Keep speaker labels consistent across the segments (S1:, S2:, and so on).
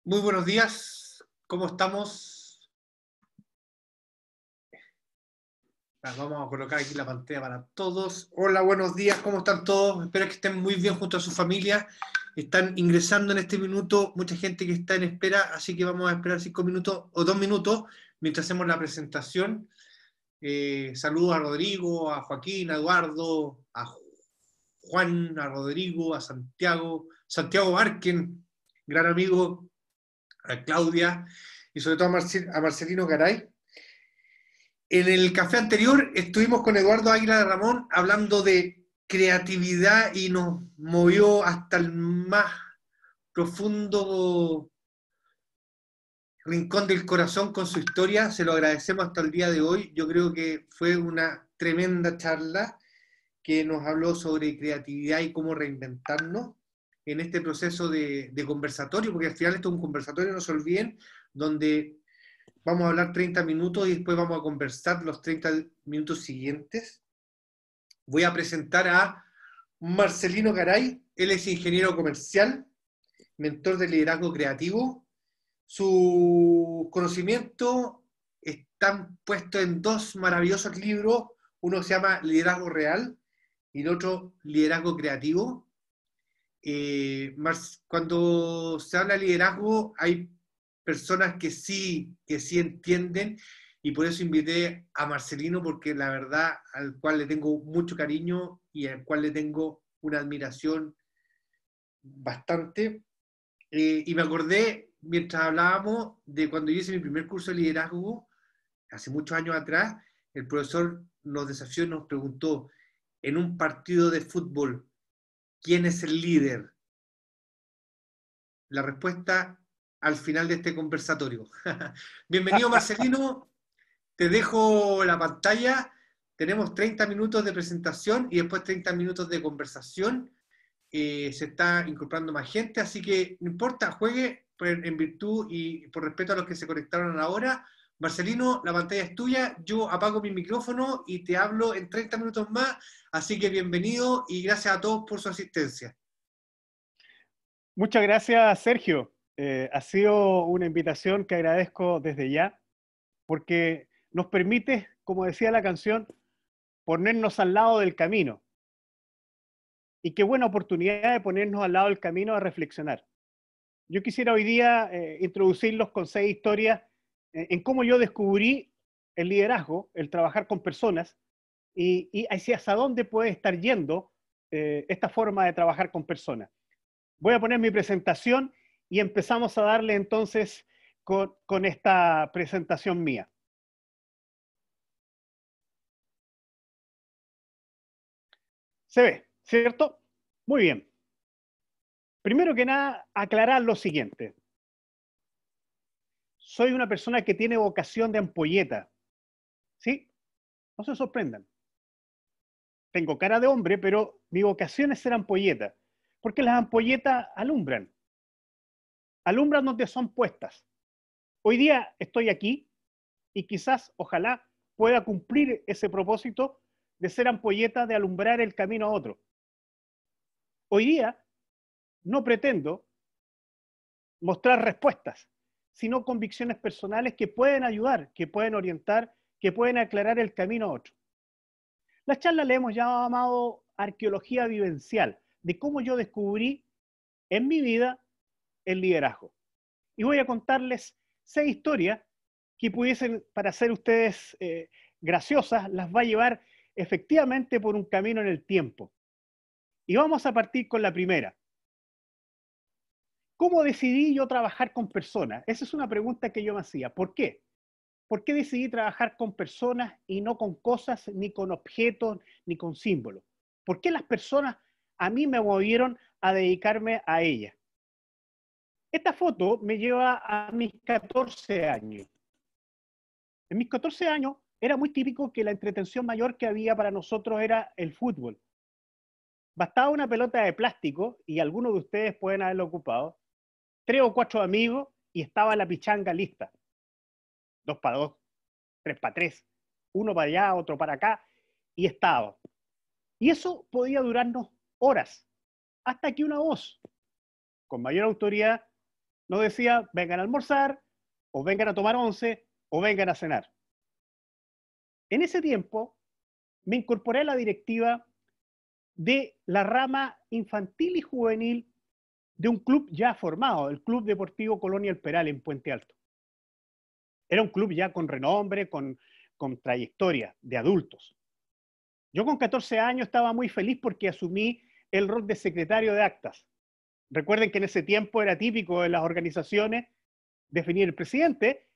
S1: Muy buenos días, ¿cómo estamos? Vamos a colocar aquí la pantalla para todos. Hola, buenos días, ¿cómo están todos? Espero que estén muy bien junto a su familia. Están ingresando en este minuto mucha gente que está en espera, así que vamos a esperar 5 minutos o 2 minutos mientras hacemos la presentación. Saludos a Rodrigo, a Joaquín, a Eduardo, a Juan, a Rodrigo, a Santiago Barquen, gran amigo, a Claudia y sobre todo a Marcelino Garay. En el café anterior estuvimos con Eduardo Águila de Ramón hablando de creatividad y nos movió hasta el más profundo rincón del corazón con su historia. Se lo agradecemos hasta el día de hoy. Yo creo que fue una tremenda charla que nos habló sobre creatividad y cómo reinventarnos en este proceso de conversatorio, porque al final esto es un conversatorio, no se olviden, donde vamos a hablar 30 minutos y después vamos a conversar los 30 minutos siguientes. Voy a presentar a Marcelino Garay. Él es ingeniero comercial, mentor de liderazgo creativo. Su conocimiento están puestos en dos maravillosos libros. Uno se llama Liderazgo Real y el otro Liderazgo Creativo. Cuando se habla de liderazgo hay personas que sí entienden, y por eso invité a Marcelino, porque la verdad al cual le tengo mucho cariño y al cual le tengo una admiración bastante. Y me acordé, mientras hablábamos, de cuando yo hice mi primer curso de liderazgo, hace muchos años atrás, el profesor nos desafió y nos preguntó, en un partido de fútbol, ¿quién es el líder? La respuesta al final de este conversatorio. Bienvenido, Marcelino. Te dejo la pantalla. Tenemos 30 minutos de presentación y después 30 minutos de conversación. Se está incorporando más gente, así que no importa, juegue en virtud y por respeto a los que se conectaron ahora. Marcelino, la pantalla es tuya. Yo apago mi micrófono y te hablo en 30 minutos más. Así que bienvenido y gracias a todos por su asistencia.
S2: Muchas gracias, Sergio. Ha sido una invitación que agradezco desde ya, porque nos permite, como decía la canción, ponernos al lado del camino. Y qué buena oportunidad de ponernos al lado del camino a reflexionar. Yo quisiera hoy día introducirlos con 6 historias en cómo yo descubrí el liderazgo, el trabajar con personas, y hacia dónde puede estar yendo esta forma de trabajar con personas. Voy a poner mi presentación y empezamos a darle entonces con esta presentación mía. ¿Se ve? ¿Cierto? Muy bien. Primero que nada, aclarar lo siguiente. Soy una persona que tiene vocación de ampolleta. ¿Sí? No se sorprendan. Tengo cara de hombre, pero mi vocación es ser ampolleta. Porque las ampolletas alumbran. Alumbran donde son puestas. Hoy día estoy aquí y quizás, ojalá, pueda cumplir ese propósito de ser ampolleta, de alumbrar el camino a otro. Hoy día no pretendo mostrar respuestas, sino convicciones personales que pueden ayudar, que pueden orientar, que pueden aclarar el camino a otro. La charla le hemos llamado arqueología vivencial, de cómo yo descubrí en mi vida el liderazgo. Y voy a contarles 6 historias que pudiesen, para ser ustedes graciosas, las va a llevar efectivamente por un camino en el tiempo. Y vamos a partir con la primera. ¿Cómo decidí yo trabajar con personas? Esa es una pregunta que yo me hacía. ¿Por qué? ¿Por qué decidí trabajar con personas y no con cosas, ni con objetos, ni con símbolos? ¿Por qué las personas a mí me movieron a dedicarme a ellas? Esta foto me lleva a mis 14 años. En mis 14 años era muy típico que la entretención mayor que había para nosotros era el fútbol. Bastaba una pelota de plástico, y algunos de ustedes pueden haberlo ocupado, 3 o 4 amigos y estaba la pichanga lista. 2 para 2, 3 para 3, uno para allá, otro para acá, y estaba. Y eso podía durarnos horas, hasta que una voz, con mayor autoridad, No decía, vengan a almorzar, o vengan a tomar once, o vengan a cenar. En ese tiempo me incorporé a la directiva de la rama infantil y juvenil de un club ya formado, el Club Deportivo Colonia El Peral en Puente Alto. Era un club ya con renombre, con trayectoria de adultos. Yo con 14 años estaba muy feliz porque asumí el rol de secretario de actas. Recuerden que en ese tiempo era típico en las organizaciones definir el presidente,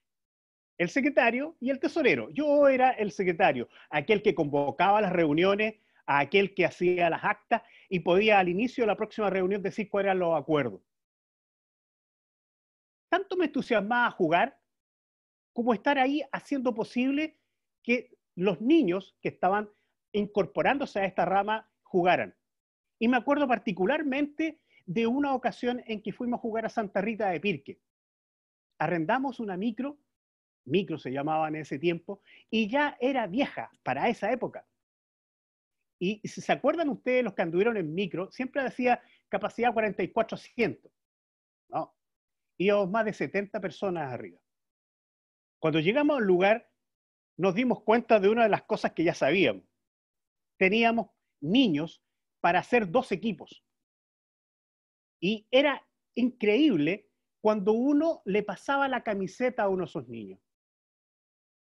S2: el secretario y el tesorero. Yo era el secretario, aquel que convocaba las reuniones, aquel que hacía las actas y podía al inicio de la próxima reunión decir cuáles eran los acuerdos. Tanto me entusiasmaba jugar como estar ahí haciendo posible que los niños que estaban incorporándose a esta rama jugaran. Y me acuerdo particularmente de una ocasión en que fuimos a jugar a Santa Rita de Pirque. Arrendamos una micro se llamaba en ese tiempo, y ya era vieja para esa época. Y si se acuerdan ustedes, los que anduvieron en micro, siempre decía capacidad 44 asientos. No, íbamos más de 70 personas arriba. Cuando llegamos al lugar, nos dimos cuenta de una de las cosas que ya sabíamos. Teníamos niños para hacer 2 equipos. Y era increíble cuando uno le pasaba la camiseta a uno de esos niños.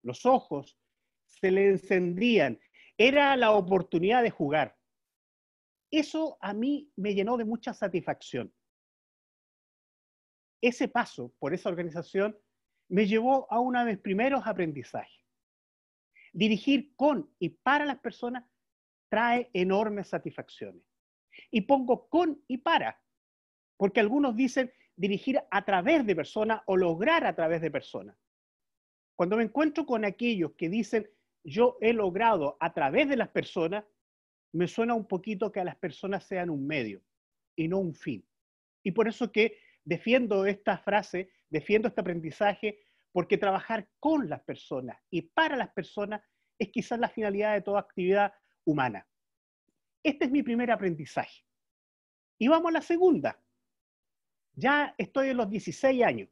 S2: Los ojos se le encendían. Era la oportunidad de jugar. Eso a mí me llenó de mucha satisfacción. Ese paso por esa organización me llevó a uno de mis primeros aprendizajes. Dirigir con y para las personas trae enormes satisfacciones. Y pongo con y para, porque algunos dicen dirigir a través de personas o lograr a través de personas. Cuando me encuentro con aquellos que dicen yo he logrado a través de las personas, me suena un poquito que a las personas sean un medio y no un fin. Y por eso que defiendo esta frase, defiendo este aprendizaje, porque trabajar con las personas y para las personas es quizás la finalidad de toda actividad humana. Este es mi primer aprendizaje. Y vamos a la segunda. Ya estoy en los 16 años.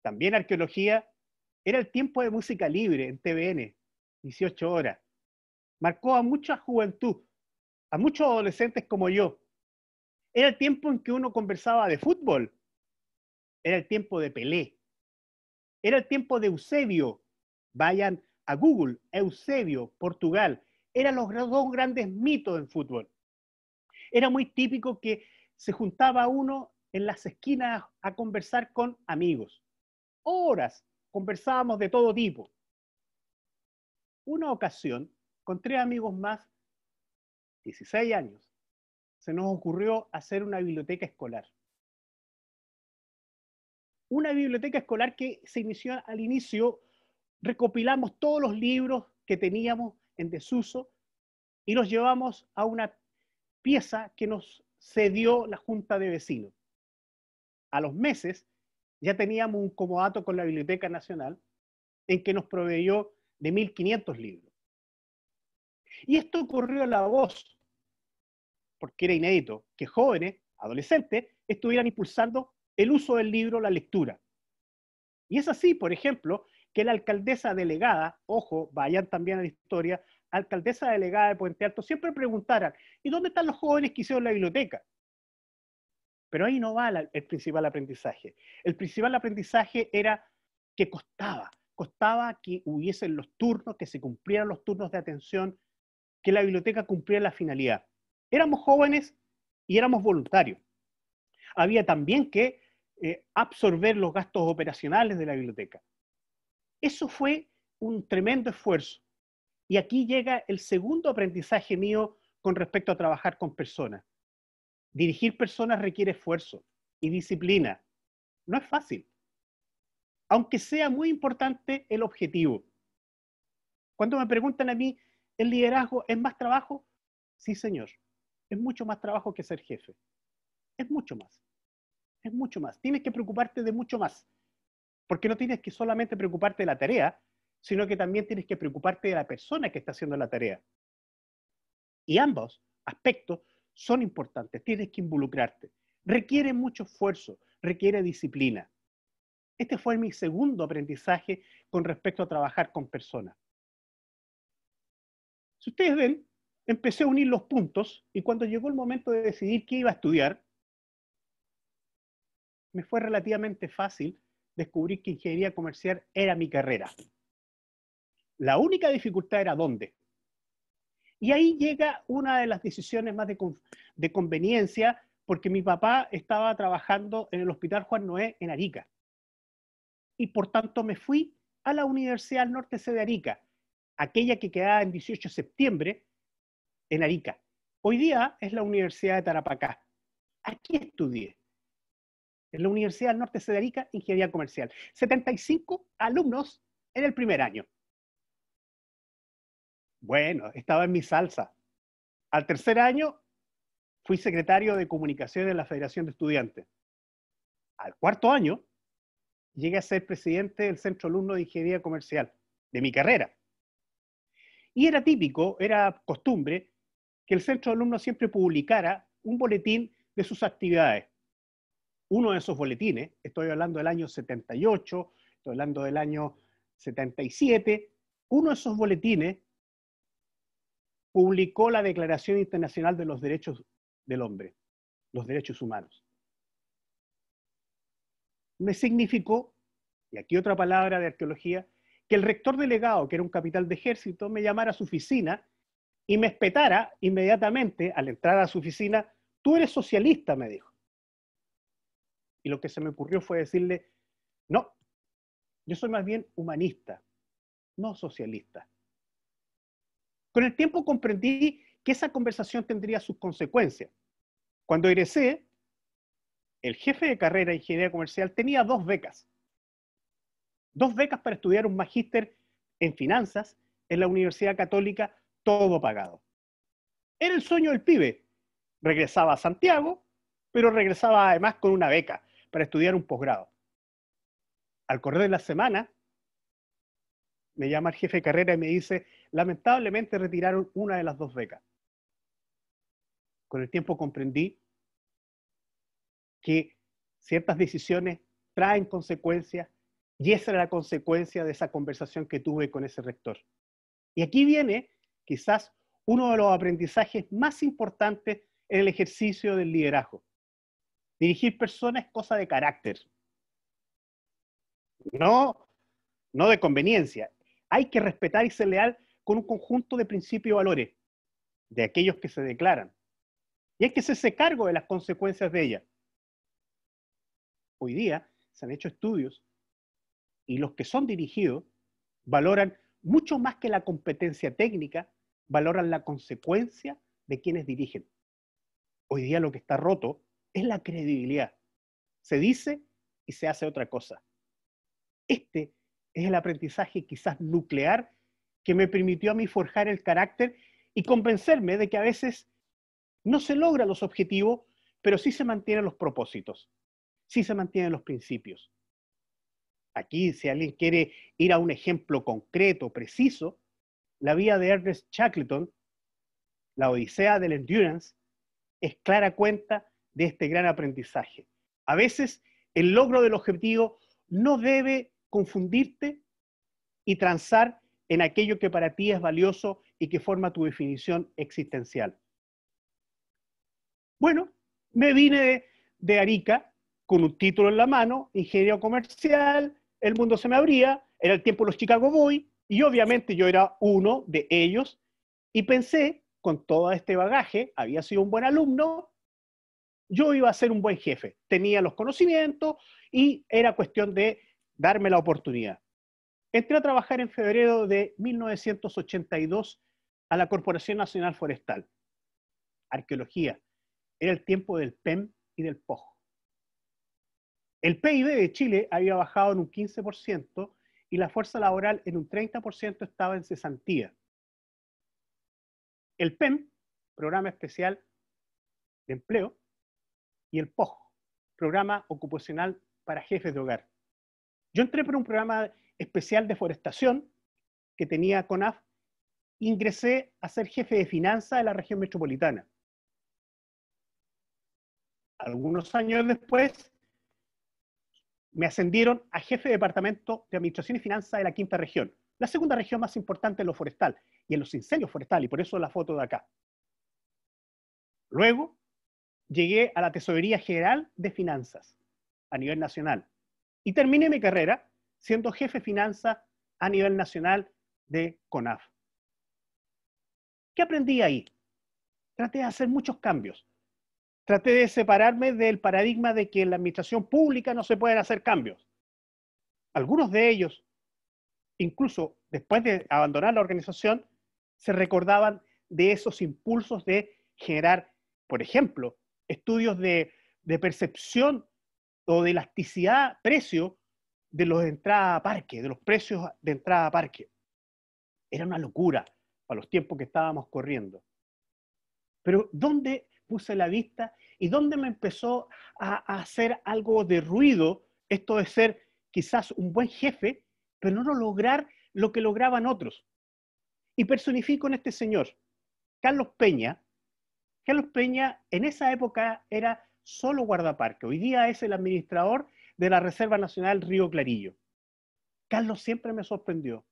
S2: También arqueología. Era el tiempo de música libre en TVN, 18 horas. Marcó a mucha juventud, a muchos adolescentes como yo. Era el tiempo en que uno conversaba de fútbol. Era el tiempo de Pelé. Era el tiempo de Eusebio. Vayan a Google, Eusebio, Portugal. Eran los 2 grandes mitos en fútbol. Era muy típico que se juntaba uno en las esquinas a conversar con amigos. Horas conversábamos de todo tipo. Una ocasión, con 3 amigos más, 16 años, se nos ocurrió hacer una biblioteca escolar. Una biblioteca escolar que se inició al inicio, recopilamos todos los libros que teníamos en desuso y los llevamos a una pieza que nos cedió la Junta de Vecinos. A los meses ya teníamos un comodato con la Biblioteca Nacional en que nos proveyó de 1.500 libros. Y esto corrió la voz, porque era inédito, que jóvenes, adolescentes, estuvieran impulsando el uso del libro, la lectura. Y es así, por ejemplo, que la alcaldesa delegada, ojo, vayan también a la historia, alcaldesa delegada de Puente Alto, siempre preguntaran, ¿y dónde están los jóvenes que hicieron la biblioteca? Pero ahí no va el principal aprendizaje. El principal aprendizaje era que costaba que hubiesen los turnos, que se cumplieran los turnos de atención, que la biblioteca cumpliera la finalidad. Éramos jóvenes y éramos voluntarios. Había también que absorber los gastos operacionales de la biblioteca. Eso fue un tremendo esfuerzo. Y aquí llega el segundo aprendizaje mío con respecto a trabajar con personas. Dirigir personas requiere esfuerzo y disciplina. No es fácil, aunque sea muy importante el objetivo. Cuando me preguntan a mí, ¿el liderazgo es más trabajo? Sí, señor. Es mucho más trabajo que ser jefe. Es mucho más. Es mucho más. Tienes que preocuparte de mucho más. Porque no tienes que solamente preocuparte de la tarea, sino que también tienes que preocuparte de la persona que está haciendo la tarea. Y ambos aspectos son importantes. Tienes que involucrarte. Requiere mucho esfuerzo, requiere disciplina. Este fue mi segundo aprendizaje con respecto a trabajar con personas. Si ustedes ven, empecé a unir los puntos y cuando llegó el momento de decidir qué iba a estudiar, me fue relativamente fácil descubrir que ingeniería comercial era mi carrera. La única dificultad era dónde. Y ahí llega una de las decisiones más de conveniencia, porque mi papá estaba trabajando en el Hospital Juan Noé en Arica. Y por tanto me fui a la Universidad del Norte C de Arica, aquella que quedaba en 18 de septiembre en Arica. Hoy día es la Universidad de Tarapacá. Aquí estudié. En la Universidad del Norte C de Arica, Ingeniería Comercial. 75 alumnos en el primer año. Bueno, estaba en mi salsa. Al tercer año fui secretario de comunicación de la Federación de Estudiantes. Al cuarto año llegué a ser presidente del Centro Alumno de Ingeniería Comercial, de mi carrera. Y era típico, era costumbre, que el Centro de Alumnos siempre publicara un boletín de sus actividades. Uno de esos boletines, estoy hablando del año 78, estoy hablando del año 77, uno de esos boletines publicó la Declaración Internacional de los Derechos del Hombre, los derechos humanos. Me significó, y aquí otra palabra de arqueología, que el rector delegado, que era un capitán de ejército, me llamara a su oficina y me espetara inmediatamente al entrar a su oficina: tú eres socialista, me dijo. Y lo que se me ocurrió fue decirle: no, yo soy más bien humanista, no socialista. Con el tiempo comprendí que esa conversación tendría sus consecuencias. Cuando egresé, el jefe de carrera de Ingeniería Comercial tenía dos becas para estudiar un magíster en finanzas en la Universidad Católica, todo pagado. Era el sueño del pibe. Regresaba a Santiago, pero regresaba además con una beca para estudiar un posgrado. Al correr de la semana, me llama el jefe de carrera y me dice: lamentablemente retiraron una de las dos becas. Con el tiempo comprendí que ciertas decisiones traen consecuencias, y esa era la consecuencia de esa conversación que tuve con ese rector. Y aquí viene quizás uno de los aprendizajes más importantes en el ejercicio del liderazgo. Dirigir personas es cosa de carácter, no de conveniencia. Hay que respetar y ser leal con un conjunto de principios y valores, de aquellos que se declaran. Y hay que hacerse cargo de las consecuencias de ellas. Hoy día se han hecho estudios y los que son dirigidos valoran mucho más que la competencia técnica, valoran la consecuencia de quienes dirigen. Hoy día lo que está roto es la credibilidad. Se dice y se hace otra cosa. Este es el aprendizaje quizás nuclear que me permitió a mí forjar el carácter y convencerme de que a veces no se logran los objetivos, pero sí se mantienen los propósitos, sí se mantienen los principios. Aquí, si alguien quiere ir a un ejemplo concreto, preciso, la vida de Ernest Shackleton, la Odisea del Endurance, es clara cuenta de este gran aprendizaje. A veces el logro del objetivo no debe confundirte y transar en aquello que para ti es valioso y que forma tu definición existencial. Bueno, me vine de Arica con un título en la mano, ingeniero comercial, el mundo se me abría, era el tiempo de los Chicago Boys, y obviamente yo era uno de ellos, y pensé, con todo este bagaje, había sido un buen alumno, yo iba a ser un buen jefe, tenía los conocimientos y era cuestión de darme la oportunidad. Entré a trabajar en febrero de 1982 a la Corporación Nacional Forestal. Arqueología. Era el tiempo del PEM y del POJ. El PIB de Chile había bajado en un 15% y la fuerza laboral en un 30% estaba en cesantía. El PEM, Programa Especial de Empleo, y el POJ, Programa Ocupacional para Jefes de Hogar. Yo entré por un programa especial de forestación que tenía CONAF, ingresé a ser jefe de finanzas de la región metropolitana. Algunos años después, me ascendieron a jefe de departamento de Administración y Finanzas de la quinta región, la segunda región más importante en lo forestal y en los incendios forestales, y por eso la foto de acá. Luego llegué a la Tesorería General de Finanzas a nivel nacional y terminé mi carrera siendo jefe de finanzas a nivel nacional de CONAF. ¿Qué aprendí ahí? Traté de hacer muchos cambios. Traté de separarme del paradigma de que en la administración pública no se pueden hacer cambios. Algunos de ellos, incluso después de abandonar la organización, se recordaban de esos impulsos de generar, por ejemplo, estudios de percepción o de elasticidad precio de los de entrada a parque, de los precios de entrada a parque. Era una locura para los tiempos que estábamos corriendo. Pero ¿dónde puse la vista y dónde me empezó a hacer algo de ruido esto de ser quizás un buen jefe, pero no lograr lo que lograban otros? Y personifico en este señor, Carlos Peña. Carlos Peña en esa época era solo guardaparque. Hoy día es el administrador de la Reserva Nacional Río Clarillo. Carlos siempre me sorprendió.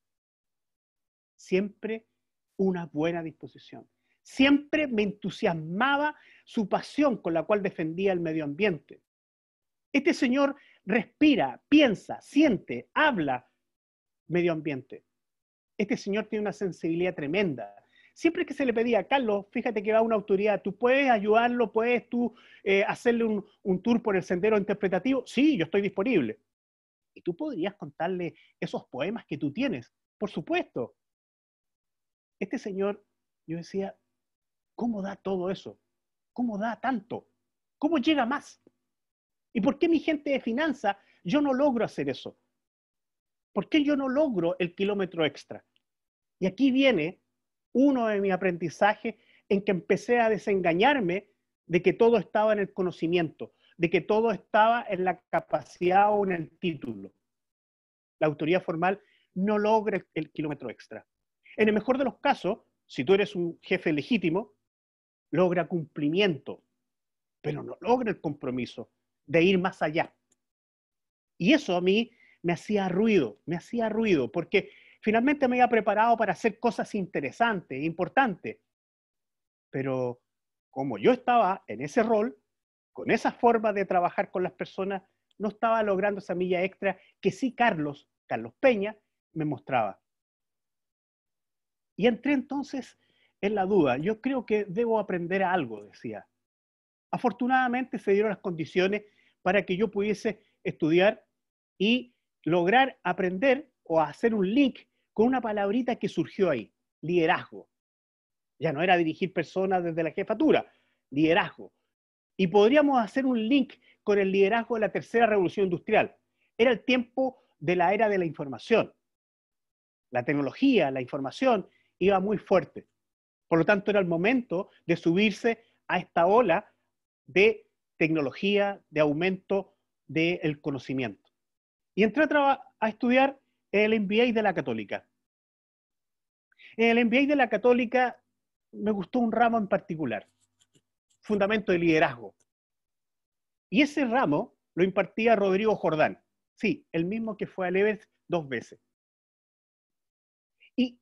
S2: Siempre una buena disposición. Siempre me entusiasmaba su pasión con la cual defendía el medio ambiente. Este señor respira, piensa, siente, habla medio ambiente. Este señor tiene una sensibilidad tremenda. Siempre que se le pedía, Carlos, fíjate que va una autoridad, ¿tú puedes ayudarlo? ¿Puedes tú hacerle un tour por el sendero interpretativo? Sí, yo estoy disponible. ¿Y tú podrías contarle esos poemas que tú tienes? Por supuesto. Este señor, yo decía, ¿cómo da todo eso? ¿Cómo da tanto? ¿Cómo llega más? ¿Y por qué mi gente de finanzas yo no logro hacer eso? ¿Por qué yo no logro el kilómetro extra? Y aquí viene uno de mis aprendizajes en que empecé a desengañarme de que todo estaba en el conocimiento, de que todo estaba en la capacidad o en el título. La autoridad formal no logra el kilómetro extra. En el mejor de los casos, si tú eres un jefe legítimo, logra cumplimiento, pero no logra el compromiso de ir más allá. Y eso a mí me hacía ruido, porque finalmente me había preparado para hacer cosas interesantes, importantes. Pero como yo estaba en ese rol, con esa forma de trabajar con las personas, no estaba logrando esa milla extra que sí Carlos Peña, me mostraba. Y entré entonces en la duda. Yo creo que debo aprender algo, decía. Afortunadamente se dieron las condiciones para que yo pudiese estudiar y lograr aprender o hacer un link con una palabrita que surgió ahí, liderazgo. Ya no era dirigir personas desde la jefatura, liderazgo. Y podríamos hacer un link con el liderazgo de la tercera revolución industrial. Era el tiempo de la era de la información. La tecnología, la información iba muy fuerte. Por lo tanto, era el momento de subirse a esta ola de tecnología, de aumento del conocimiento. Y entré a estudiar el MBA de la Católica. En el MBA de la Católica me gustó un ramo en particular, fundamento de liderazgo. Y ese ramo lo impartía Rodrigo Jordán. Sí, el mismo que fue a Everest 2 veces. Y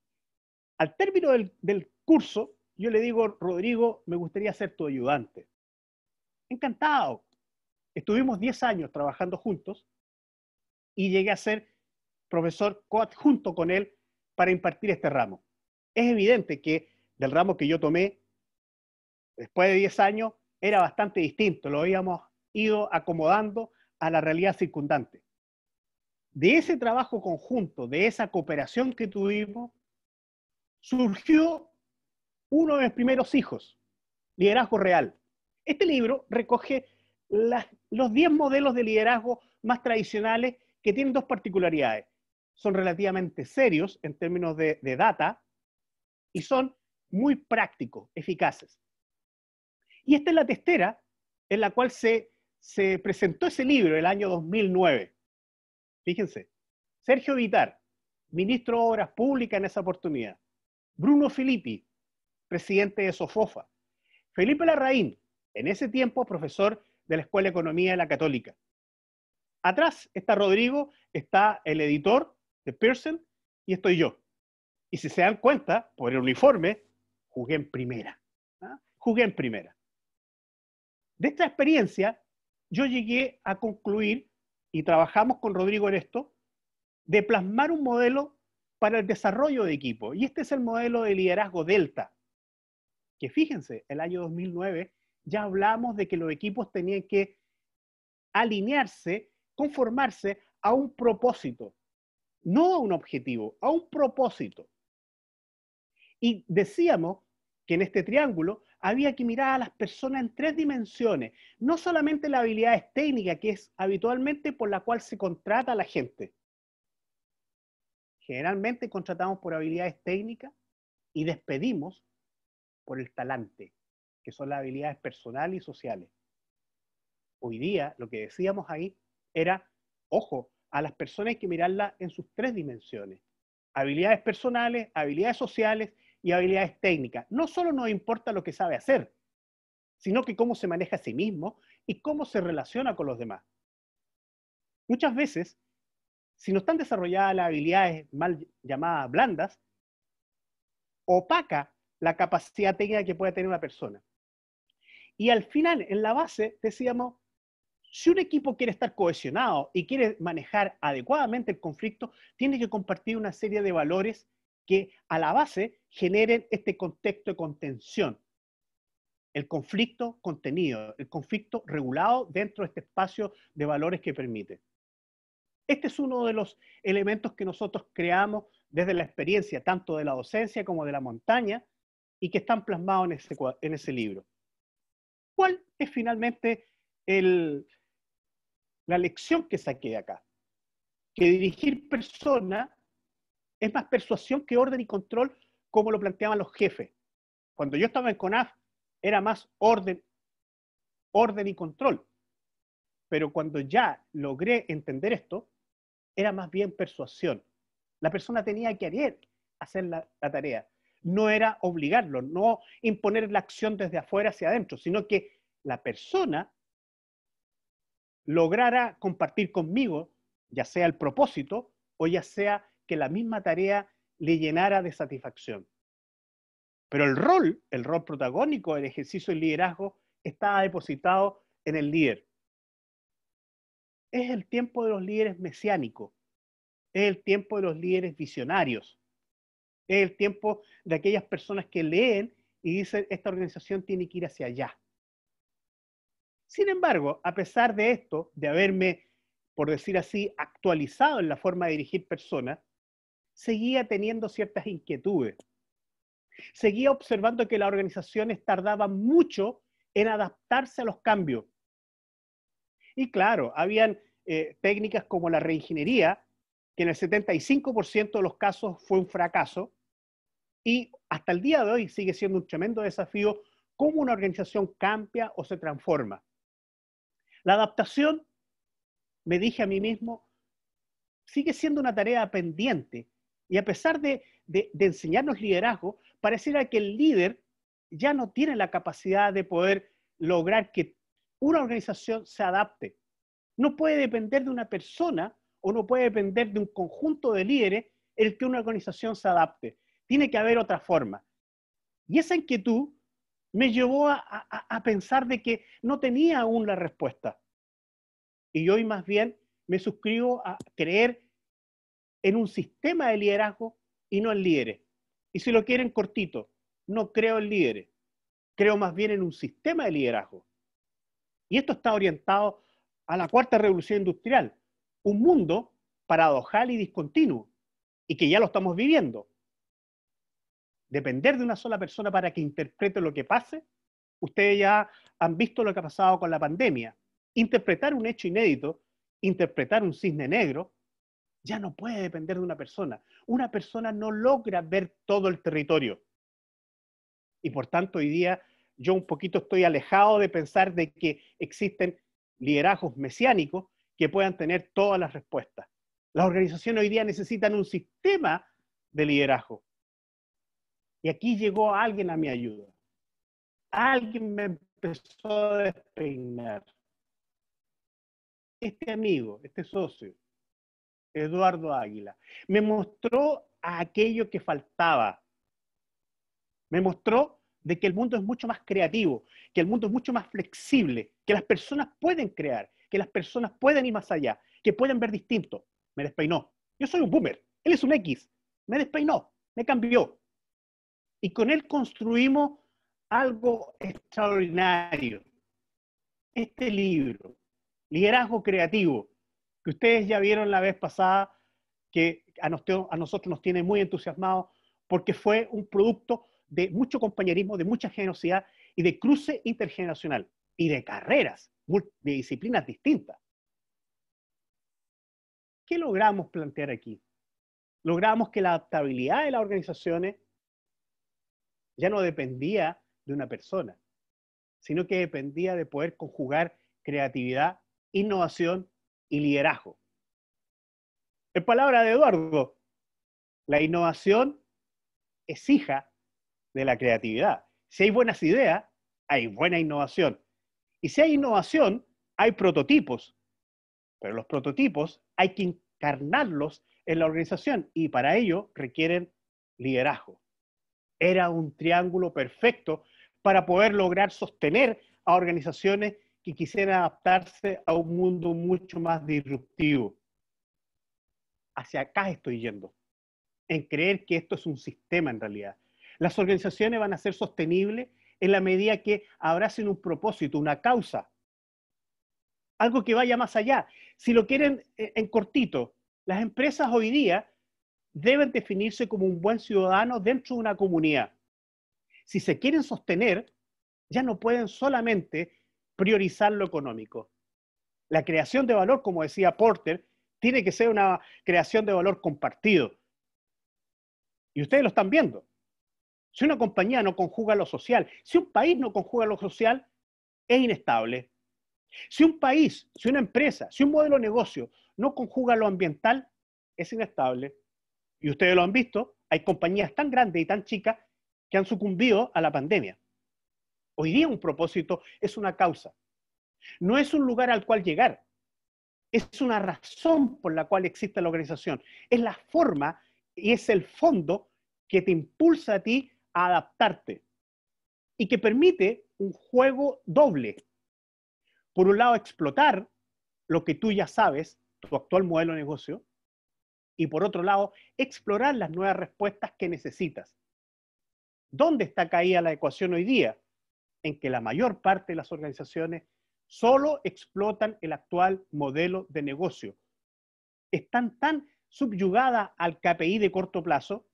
S2: al término del curso, yo le digo, Rodrigo, me gustaría ser tu ayudante. Encantado. Estuvimos 10 años trabajando juntos y llegué a ser profesor coadjunto con él para impartir este ramo. Es evidente que del ramo que yo tomé, después de 10 años, era bastante distinto. Lo habíamos ido acomodando a la realidad circundante. De ese trabajo conjunto, de esa cooperación que tuvimos, surgió uno de mis primeros hijos, Liderazgo Real. Este libro recoge los 10 modelos de liderazgo más tradicionales que tienen dos particularidades. Son relativamente serios en términos de data y son muy prácticos, eficaces. Y esta es la testera en la cual se presentó ese libro el año 2009. Fíjense, Sergio Vitar, ministro de Obras Públicas en esa oportunidad. Bruno Filippi, presidente de Sofofa. Felipe Larraín, en ese tiempo profesor de la Escuela de Economía de la Católica. Atrás está Rodrigo, está el editor de Pearson y estoy yo. Y si se dan cuenta, por el uniforme, jugué en primera. ¿Ah? Jugué en primera. De esta experiencia, yo llegué a concluir, y trabajamos con Rodrigo en esto, de plasmar un modelo para el desarrollo de equipo. Y este es el modelo de liderazgo Delta, que fíjense, el año 2009 ya hablamos de que los equipos tenían que alinearse, conformarse a un propósito, no a un objetivo, a un propósito. Y decíamos que en este triángulo había que mirar a las personas en 3 dimensiones, no solamente las habilidades técnicas, que es habitualmente por la cual se contrata a la gente. Generalmente contratamos por habilidades técnicas y despedimos por el talante, que son las habilidades personales y sociales. Hoy día, lo que decíamos ahí era, ojo, a las personas hay que mirarlas en sus 3 dimensiones. Habilidades personales, habilidades sociales y habilidades técnicas. No solo nos importa lo que sabe hacer, sino que cómo se maneja a sí mismo y cómo se relaciona con los demás. Muchas veces, si no están desarrolladas las habilidades mal llamadas blandas, opaca la capacidad técnica que puede tener una persona. Y al final, en la base, decíamos, si un equipo quiere estar cohesionado y quiere manejar adecuadamente el conflicto, tiene que compartir una serie de valores que a la base generen este contexto de contención. El conflicto contenido, el conflicto regulado dentro de este espacio de valores que permite. Este es uno de los elementos que nosotros creamos desde la experiencia, tanto de la docencia como de la montaña, y que están plasmados en ese libro. ¿Cuál es finalmente la lección que saqué de acá? Que dirigir personas es más persuasión que orden y control, como lo planteaban los jefes. Cuando yo estaba en CONAF, era más orden y control. Pero cuando ya logré entender esto, era más bien persuasión. La persona tenía que querer hacer la tarea. No era obligarlo, no imponer la acción desde afuera hacia adentro, sino que la persona lograra compartir conmigo, ya sea el propósito o ya sea que la misma tarea le llenara de satisfacción. Pero el rol protagónico del ejercicio del liderazgo está depositado en el líder. Es el tiempo de los líderes mesiánicos, es el tiempo de los líderes visionarios, es el tiempo de aquellas personas que leen y dicen, esta organización tiene que ir hacia allá. Sin embargo, a pesar de esto, de haberme, por decir así, actualizado en la forma de dirigir personas, seguía teniendo ciertas inquietudes. Seguía observando que las organizaciones tardaban mucho en adaptarse a los cambios. Y claro, habían técnicas como la reingeniería, que en el 75% de los casos fue un fracaso, y hasta el día de hoy sigue siendo un tremendo desafío cómo una organización cambia o se transforma. La adaptación, me dije a mí mismo, sigue siendo una tarea pendiente. Y a pesar de enseñarnos liderazgo, pareciera que el líder ya no tiene la capacidad de poder lograr que una organización se adapte. No puede depender de una persona o no puede depender de un conjunto de líderes el que una organización se adapte. Tiene que haber otra forma. Y esa inquietud me llevó a pensar de que no tenía aún la respuesta. Y hoy más bien me suscribo a creer en un sistema de liderazgo y no en líderes. Y si lo quieren cortito, no creo en líderes, creo más bien en un sistema de liderazgo. Y esto está orientado a la cuarta revolución industrial, un mundo paradojal y discontinuo, y que ya lo estamos viviendo. Depender de una sola persona para que interprete lo que pase, ustedes ya han visto lo que ha pasado con la pandemia. Interpretar un hecho inédito, interpretar un cisne negro, ya no puede depender de una persona. Una persona no logra ver todo el territorio. Y por tanto, hoy día yo un poquito estoy alejado de pensar de que existen liderazgos mesiánicos que puedan tener todas las respuestas. Las organizaciones hoy día necesitan un sistema de liderazgo. Y aquí llegó alguien a mi ayuda. Alguien me empezó a despeinar. este amigo, este socio, Eduardo Águila, me mostró a aquello que faltaba. Me mostró de que el mundo es mucho más creativo, que el mundo es mucho más flexible, que las personas pueden crear, que las personas pueden ir más allá, que pueden ver distinto. Me despeinó. Yo soy un boomer, él es un X. Me despeinó, me cambió. Y con él construimos algo extraordinario. Este libro, Liderazgo Creativo, que ustedes ya vieron la vez pasada, que a nosotros nos tiene muy entusiasmados porque fue un producto de mucho compañerismo, de mucha generosidad y de cruce intergeneracional y de carreras, de disciplinas distintas. ¿Qué logramos plantear aquí? Logramos que la adaptabilidad de las organizaciones ya no dependía de una persona, sino que dependía de poder conjugar creatividad, innovación y liderazgo. En palabras de Eduardo, la innovación es hija de la creatividad. Si hay buenas ideas, hay buena innovación. Y si hay innovación, hay prototipos. Pero los prototipos hay que encarnarlos en la organización y para ello requieren liderazgo. Era un triángulo perfecto para poder lograr sostener a organizaciones que quisieran adaptarse a un mundo mucho más disruptivo. Hacia acá estoy yendo, en creer que esto es un sistema en realidad. Las organizaciones van a ser sostenibles en la medida que abracen un propósito, una causa, algo que vaya más allá. Si lo quieren en cortito, las empresas hoy día deben definirse como un buen ciudadano dentro de una comunidad. Si se quieren sostener, ya no pueden solamente priorizar lo económico. La creación de valor, como decía Porter, tiene que ser una creación de valor compartido. Y ustedes lo están viendo. Si una compañía no conjuga lo social, si un país no conjuga lo social, es inestable. Si un país, si una empresa, si un modelo de negocio no conjuga lo ambiental, es inestable. Y ustedes lo han visto, hay compañías tan grandes y tan chicas que han sucumbido a la pandemia. Hoy día un propósito es una causa. No es un lugar al cual llegar. Es una razón por la cual existe la organización. Es la forma y es el fondo que te impulsa a ti a adaptarte y que permite un juego doble. Por un lado, explotar lo que tú ya sabes, tu actual modelo de negocio, y por otro lado, explorar las nuevas respuestas que necesitas. ¿Dónde está caída la ecuación hoy día? En que la mayor parte de las organizaciones solo explotan el actual modelo de negocio. Están tan subyugadas al KPI de corto plazo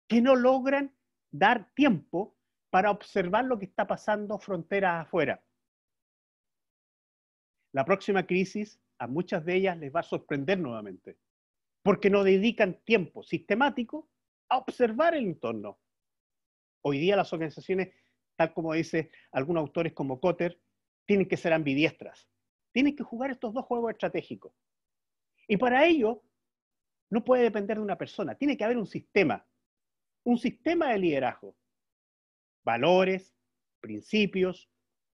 S2: que no logran dar tiempo para observar lo que está pasando fronteras afuera. La próxima crisis a muchas de ellas les va a sorprender nuevamente, porque no dedican tiempo sistemático a observar el entorno. Hoy día las organizaciones, tal como dice algunos autores como Kotter, tienen que ser ambidiestras. Tienen que jugar estos dos juegos estratégicos. Y para ello, no puede depender de una persona. Tiene que haber un sistema de liderazgo. Valores, principios,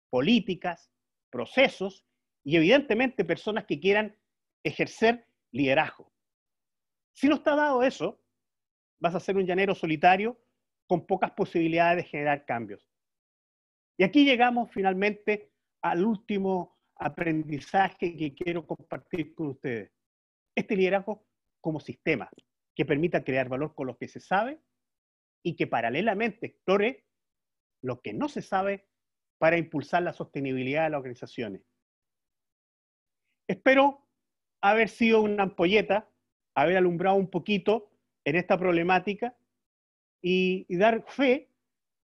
S2: políticas, procesos y evidentemente personas que quieran ejercer liderazgo. Si no está dado eso, vas a ser un llanero solitario con pocas posibilidades de generar cambios. Y aquí llegamos finalmente al último aprendizaje que quiero compartir con ustedes. Este liderazgo como sistema que permita crear valor con lo que se sabe y que paralelamente explore lo que no se sabe para impulsar la sostenibilidad de las organizaciones. Espero haber sido una ampolleta, haber alumbrado un poquito en esta problemática y dar fe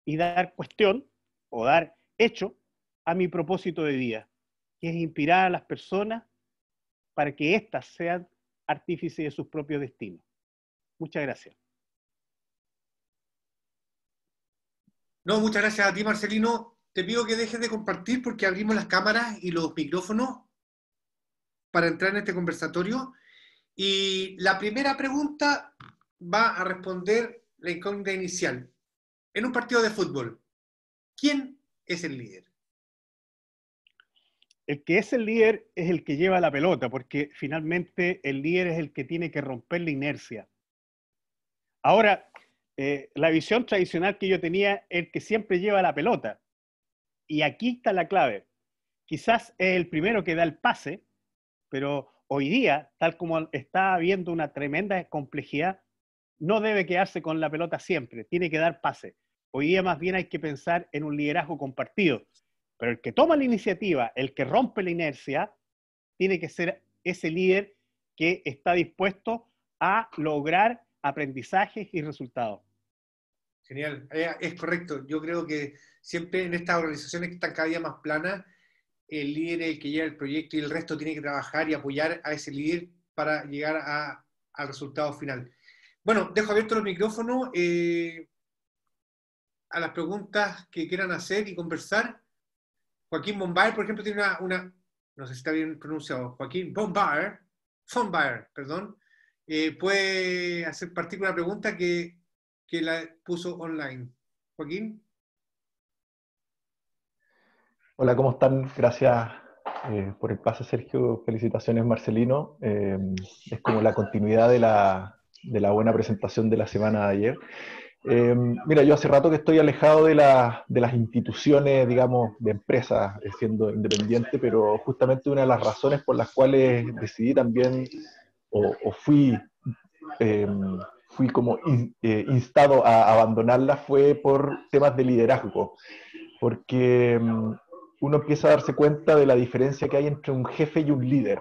S2: y dar cuestión o dar hecho a mi propósito de vida, que es inspirar a las personas para que éstas sean artífices de sus propios destinos. Muchas gracias.
S1: No, muchas gracias a ti, Marcelino. Te pido que dejes de compartir porque abrimos las cámaras y los micrófonos para entrar en este conversatorio. Y la primera pregunta va a responder la incógnita inicial. En un partido de fútbol, ¿quién es el líder?
S2: El que es el líder es el que lleva la pelota, porque finalmente el líder es el que tiene que romper la inercia. Ahora, la visión tradicional que yo tenía es el que siempre lleva la pelota. Y aquí está la clave. Quizás es el primero que da el pase, pero hoy día, tal como está habiendo una tremenda complejidad, no debe quedarse con la pelota siempre, tiene que dar pase. Hoy día más bien hay que pensar en un liderazgo compartido, pero el que toma la iniciativa, el que rompe la inercia, tiene que ser ese líder que está dispuesto a lograr aprendizajes y resultados.
S1: Genial, es correcto. Yo creo que siempre en estas organizaciones que están cada día más planas, el líder es el que lleva el proyecto y el resto tiene que trabajar y apoyar a ese líder para llegar al resultado final. Bueno, dejo abierto los micrófonos a las preguntas que quieran hacer y conversar. Joaquín Bombaer, por ejemplo, tiene no sé si está bien pronunciado, Joaquín Bombaer, perdón, puede hacer partir una pregunta que la puso online. Joaquín.
S3: Hola, ¿cómo están? Gracias por el pase, Sergio. Felicitaciones, Marcelino. Es como la continuidad de la buena presentación de la semana de ayer. Mira, yo hace rato que estoy alejado de las instituciones, digamos, de empresas, siendo independiente, pero justamente una de las razones por las cuales decidí también, o fui como instado a abandonarla, fue por temas de liderazgo, porque uno empieza a darse cuenta de la diferencia que hay entre un jefe y un líder.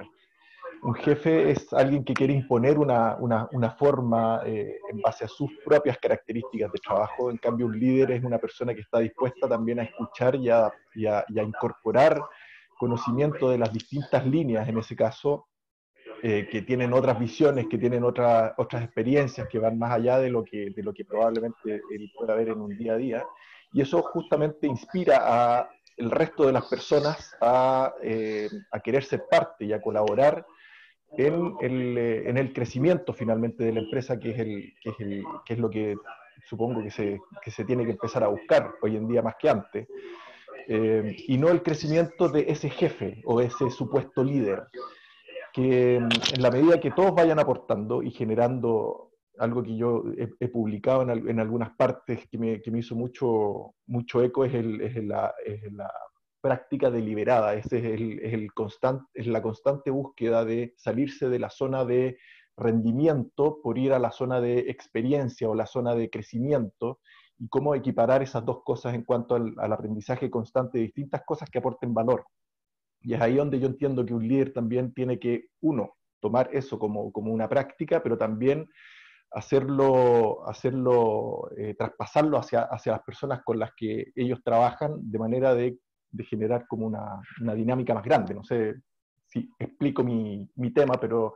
S3: Un jefe es alguien que quiere imponer una forma en base a sus propias características de trabajo. En cambio, un líder es una persona que está dispuesta también a escuchar y a incorporar conocimiento de las distintas líneas, en ese caso, que tienen otras visiones, que tienen otras experiencias que van más allá de lo que probablemente él pueda ver en un día a día. Y eso justamente inspira a el resto de las personas a querer ser parte y a colaborar en el crecimiento finalmente de la empresa, que es lo que supongo que se tiene que empezar a buscar hoy en día más que antes, y no el crecimiento de ese jefe o ese supuesto líder, que en la medida que todos vayan aportando y generando algo que yo he publicado en algunas partes que me hizo mucho eco, es la práctica deliberada. Ese es la constante búsqueda de salirse de la zona de rendimiento por ir a la zona de experiencia o la zona de crecimiento, y cómo equiparar esas dos cosas en cuanto al aprendizaje constante de distintas cosas que aporten valor. Y es ahí donde yo entiendo que un líder también tiene que, uno, tomar eso como una práctica, pero también traspasarlo hacia las personas con las que ellos trabajan, de manera de generar como una dinámica más grande. No sé si explico mi tema, pero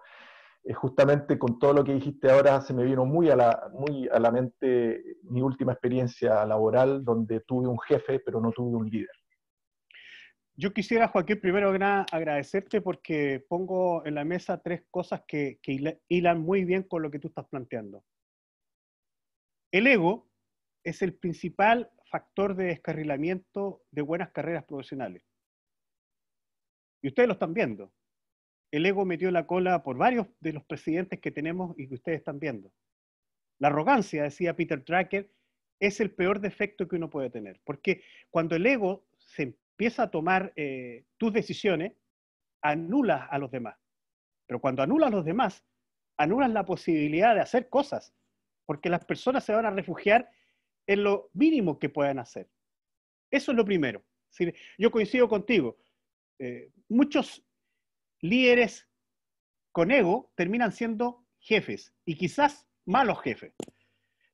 S3: justamente con todo lo que dijiste ahora se me vino muy a la mente mi última experiencia laboral, donde tuve un jefe, pero no tuve un líder.
S2: Yo quisiera, Joaquín, primero que nada agradecerte porque pongo en la mesa tres cosas que hilan muy bien con lo que tú estás planteando. El ego es el principal factor de descarrilamiento de buenas carreras profesionales. Y ustedes lo están viendo. El ego metió la cola por varios de los presidentes que tenemos y que ustedes están viendo. La arrogancia, decía Peter Drucker, es el peor defecto que uno puede tener. Porque cuando el ego se empieza a tomar tus decisiones, anulas a los demás. Pero cuando anulas a los demás, anulas la posibilidad de hacer cosas. Porque las personas se van a refugiar en lo mínimo que puedan hacer. Eso es lo primero. Yo coincido contigo. Muchos líderes con ego terminan siendo jefes y quizás malos jefes.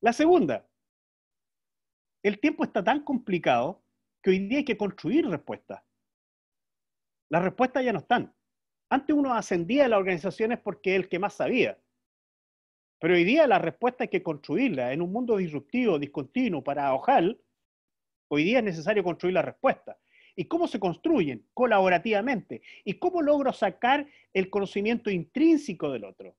S2: La segunda, el tiempo está tan complicado que hoy día hay que construir respuestas. Las respuestas ya no están. Antes uno ascendía en las organizaciones porque es el que más sabía. Pero hoy día la respuesta hay que construirla. En un mundo disruptivo, discontinuo, paradojal, hoy día es necesario construir la respuesta. ¿Y cómo se construyen? Colaborativamente. ¿Y cómo logro sacar el conocimiento intrínseco del otro?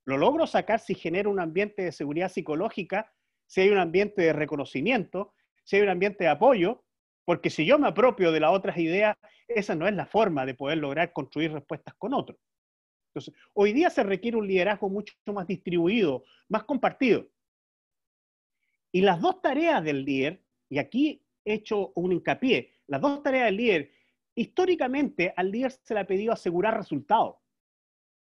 S2: Lo logro sacar si genero un ambiente de seguridad psicológica, si hay un ambiente de reconocimiento, si hay un ambiente de apoyo, Porque si yo me apropio de las otras ideas, esa no es la forma de poder lograr construir respuestas con otros. Entonces, hoy día se requiere un liderazgo mucho más distribuido, más compartido. Y las dos tareas del líder, y aquí he hecho un hincapié, las dos tareas del líder, históricamente al líder se le ha pedido asegurar resultados,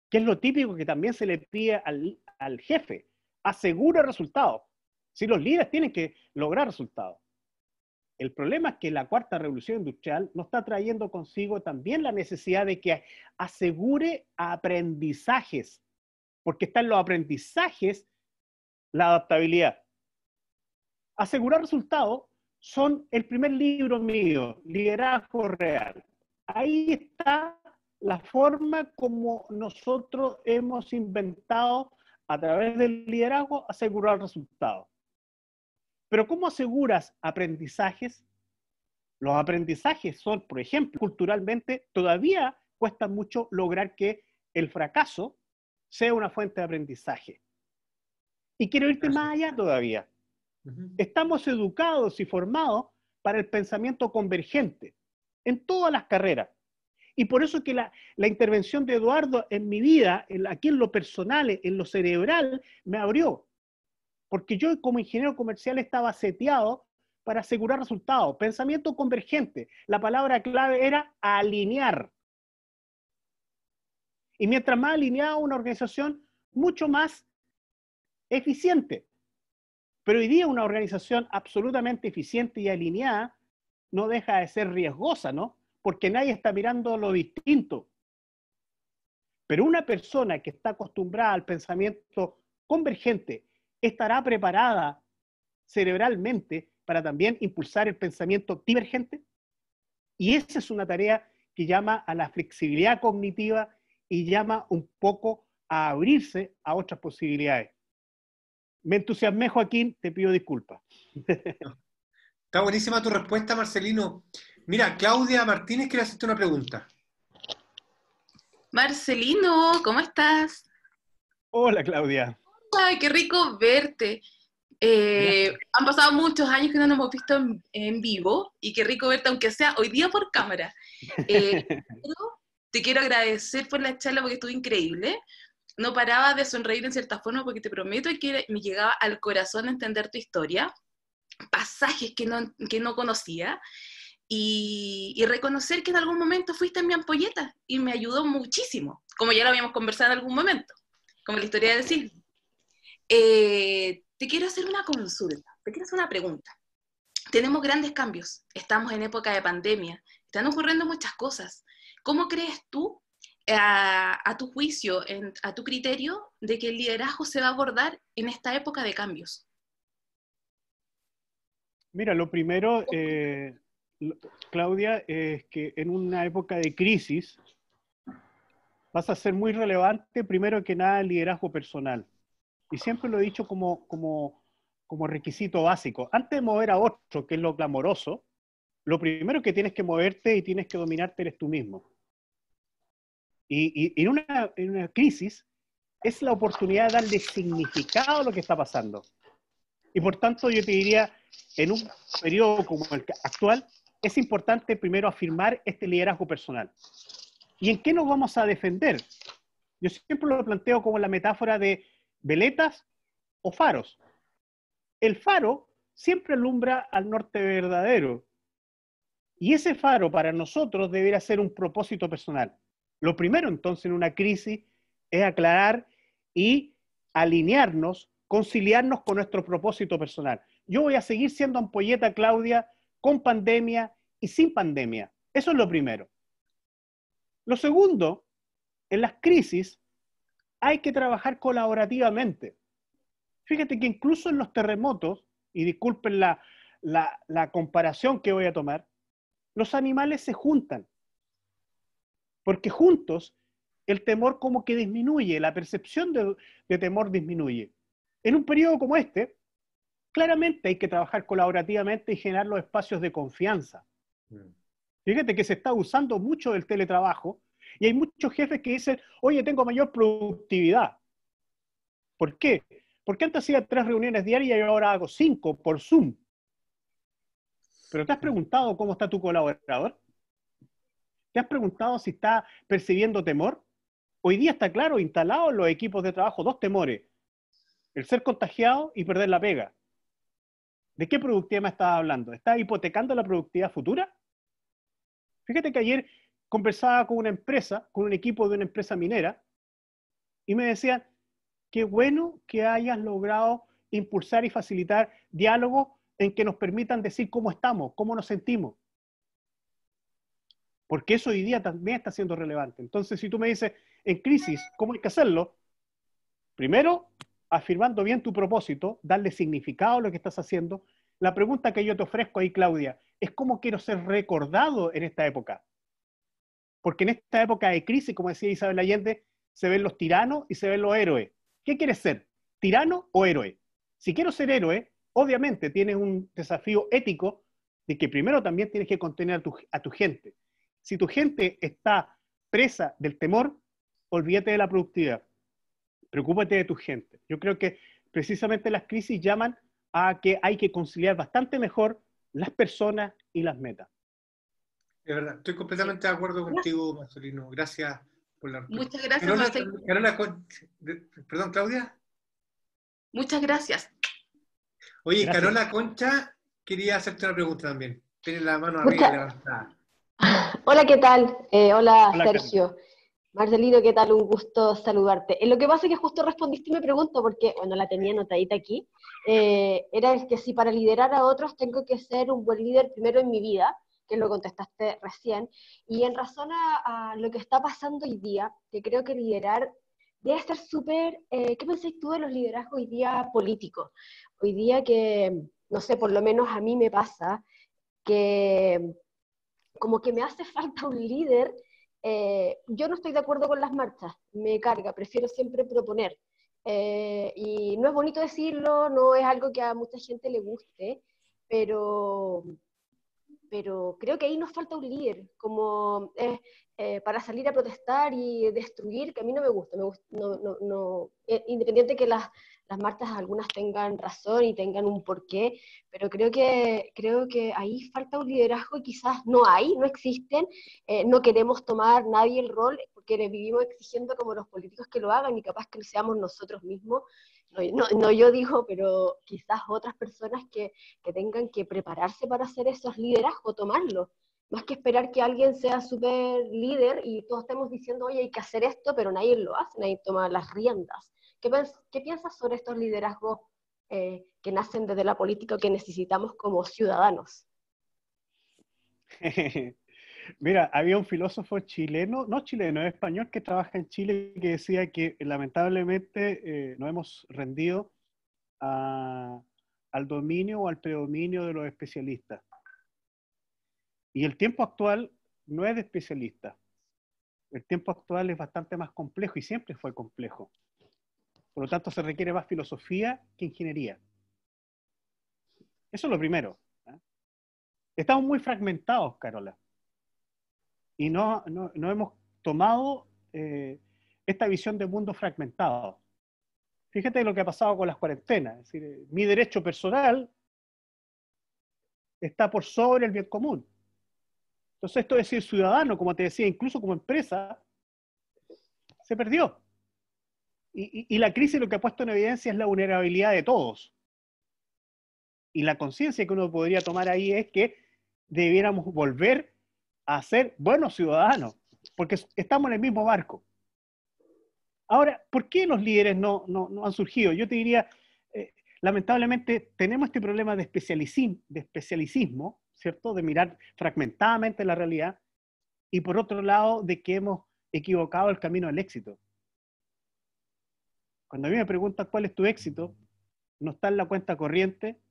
S2: que es lo típico que también se le pide al jefe, asegura resultados. Si los líderes tienen que lograr resultados. El problema es que la cuarta revolución industrial nos está trayendo consigo también la necesidad de que asegure aprendizajes, porque está en los aprendizajes la adaptabilidad. Asegurar resultados son el primer libro mío, Liderazgo Real. Ahí está la forma como nosotros hemos inventado a través del liderazgo asegurar resultados. Pero ¿cómo aseguras aprendizajes? Los aprendizajes son, por ejemplo, culturalmente, todavía cuesta mucho lograr que el fracaso sea una fuente de aprendizaje. Y quiero irte más allá todavía. Estamos educados y formados para el pensamiento convergente en todas las carreras. Y por eso que la intervención de Eduardo en mi vida, aquí en lo personal, en lo cerebral, me abrió. Porque yo como ingeniero comercial estaba seteado para asegurar resultados. Pensamiento convergente. La palabra clave era alinear. Y mientras más alineada una organización, mucho más eficiente. Pero hoy día una organización absolutamente eficiente y alineada no deja de ser riesgosa, ¿no? Porque nadie está mirando lo distinto. Pero una persona que está acostumbrada al pensamiento convergente estará preparada cerebralmente para también impulsar el pensamiento divergente. Y esa es una tarea que llama a la flexibilidad cognitiva y llama un poco a abrirse a otras posibilidades. Me entusiasmé, Joaquín, te pido disculpas.
S1: Está buenísima tu respuesta, Marcelino. Mira, Claudia Martínez quiere hacerte una pregunta.
S4: Marcelino, ¿cómo estás?
S2: Hola, Claudia.
S4: Ay, qué rico verte. Han pasado muchos años que no nos hemos visto en vivo y qué rico verte, aunque sea hoy día por cámara. Pero te quiero agradecer por la charla porque estuvo increíble. No paraba de sonreír en cierta forma porque te prometo que me llegaba al corazón entender tu historia, pasajes que no conocía y reconocer que en algún momento fuiste en mi ampolleta y me ayudó muchísimo, como ya lo habíamos conversado en algún momento, como la historia de Silvia. Te quiero hacer una consulta, te quiero hacer una pregunta. Tenemos grandes cambios, estamos en época de pandemia, están ocurriendo muchas cosas. ¿Cómo crees tú, a tu juicio, a tu criterio, de que el liderazgo se va a abordar en esta época de cambios?
S2: Mira, lo primero, Claudia, es que en una época de crisis vas a ser muy relevante, primero que nada, el liderazgo personal. Y siempre lo he dicho como requisito básico. Antes de mover a otro, que es lo clamoroso, lo primero que tienes que moverte y tienes que dominarte eres tú mismo. Y en una crisis es la oportunidad de darle significado a lo que está pasando. Y por tanto yo te diría, en un periodo como el actual, es importante primero afirmar este liderazgo personal. ¿Y en qué nos vamos a defender? Yo siempre lo planteo como la metáfora de veletas o faros. El faro siempre alumbra al norte verdadero. Y ese faro para nosotros debería ser un propósito personal. Lo primero entonces en una crisis es aclarar y alinearnos, conciliarnos con nuestro propósito personal. Yo voy a seguir siendo ampolleta, Claudia, con pandemia y sin pandemia. Eso es lo primero. Lo segundo, en las crisis hay que trabajar colaborativamente. Fíjate que incluso en los terremotos, y disculpen la comparación que voy a tomar, los animales se juntan. Porque juntos el temor como que disminuye, la percepción de temor disminuye. En un periodo como este, claramente hay que trabajar colaborativamente y generar los espacios de confianza. Fíjate que se está usando mucho el teletrabajo y hay muchos jefes que dicen, oye, tengo mayor productividad. ¿Por qué? Porque antes hacía 3 reuniones diarias y ahora hago 5 por Zoom. Pero ¿te has preguntado cómo está tu colaborador? ¿Te has preguntado si está percibiendo temor? Hoy día está claro, instalado en los equipos de trabajo, dos temores: el ser contagiado y perder la pega. ¿De qué productividad me estás hablando? ¿Estás hipotecando la productividad futura? Fíjate que ayer conversaba con una empresa, con un equipo de una empresa minera, y me decían, qué bueno que hayas logrado impulsar y facilitar diálogos en que nos permitan decir cómo estamos, cómo nos sentimos. Porque eso hoy día también está siendo relevante. Entonces, si tú me dices, en crisis, ¿cómo hay que hacerlo? Primero, afirmando bien tu propósito, darle significado a lo que estás haciendo. La pregunta que yo te ofrezco ahí, Claudia, es cómo quiero ser recordado en esta época. Porque en esta época de crisis, como decía Isabel Allende, se ven los tiranos y se ven los héroes. ¿Qué quieres ser? ¿Tirano o héroe? Si quiero ser héroe, obviamente tienes un desafío ético de que primero también tienes que contener a tu gente. Si tu gente está presa del temor, olvídate de la productividad. Preocúpate de tu gente. Yo creo que precisamente las crisis llaman a que hay que conciliar bastante mejor las personas y las metas.
S1: De verdad, estoy completamente de acuerdo contigo, Marcelino. Gracias por la respuesta.
S4: Muchas gracias, Marcelino.
S1: Perdón, Claudia.
S4: Muchas gracias.
S1: Oye,
S2: Gracias.
S1: Carola Concha quería hacerte una pregunta también. Tiene la mano arriba levantada.
S5: Hola, ¿qué tal? Hola,
S2: Hola,
S5: Sergio.
S2: Carmen.
S5: Marcelino, ¿qué tal? Un gusto saludarte. Lo que pasa es que justo respondiste mi pregunta porque, bueno, la tenía anotadita aquí. Era el que si para liderar a otros tengo que ser un buen líder primero en mi vida, que lo contestaste recién, y en razón a lo que está pasando hoy día, que creo que liderar debe ser súper... ¿qué pensáis tú de los liderazgos hoy día políticos? Hoy día que, no sé, por lo menos a mí me pasa que como que me hace falta un líder. Yo no estoy de acuerdo con las marchas, me carga, prefiero siempre proponer. Y no es bonito decirlo, no es algo que a mucha gente le guste, pero, pero creo que ahí nos falta un líder, como para salir a protestar y destruir, que a mí no me gusta, independiente que las marchas algunas tengan razón y tengan un porqué, pero creo que ahí falta un liderazgo y quizás no existen, no queremos tomar nadie el rol, porque vivimos exigiendo como los políticos que lo hagan y capaz que seamos nosotros mismos, no yo digo, pero quizás otras personas que tengan que prepararse para hacer esos liderazgos, tomarlos. Más que esperar que alguien sea súper líder y todos estemos diciendo, oye, hay que hacer esto, pero nadie lo hace, nadie toma las riendas. ¿Qué piensas sobre estos liderazgos que nacen desde la política o que necesitamos como ciudadanos?
S2: Mira, había un filósofo chileno, no chileno, es español, que trabaja en Chile, que decía que lamentablemente nos hemos rendido al dominio o al predominio de los especialistas. Y el tiempo actual no es de especialistas. El tiempo actual es bastante más complejo y siempre fue complejo. Por lo tanto, se requiere más filosofía que ingeniería. Eso es lo primero. Estamos muy fragmentados, Carola. Y no hemos tomado esta visión de mundo fragmentado. Fíjate lo que ha pasado con las cuarentenas. Es decir, mi derecho personal está por sobre el bien común. Entonces, esto de ser ciudadano, como te decía, incluso como empresa, se perdió. Y la crisis lo que ha puesto en evidencia es la vulnerabilidad de todos. Y la conciencia que uno podría tomar ahí es que debiéramos volver a ser buenos ciudadanos, porque estamos en el mismo barco. Ahora, ¿por qué los líderes no han surgido? Yo te diría, lamentablemente tenemos este problema de especialicismo, ¿cierto? De mirar fragmentadamente la realidad, y por otro lado, de que hemos equivocado el camino al éxito. Cuando a mí me preguntan cuál es tu éxito, no está en la cuenta corriente,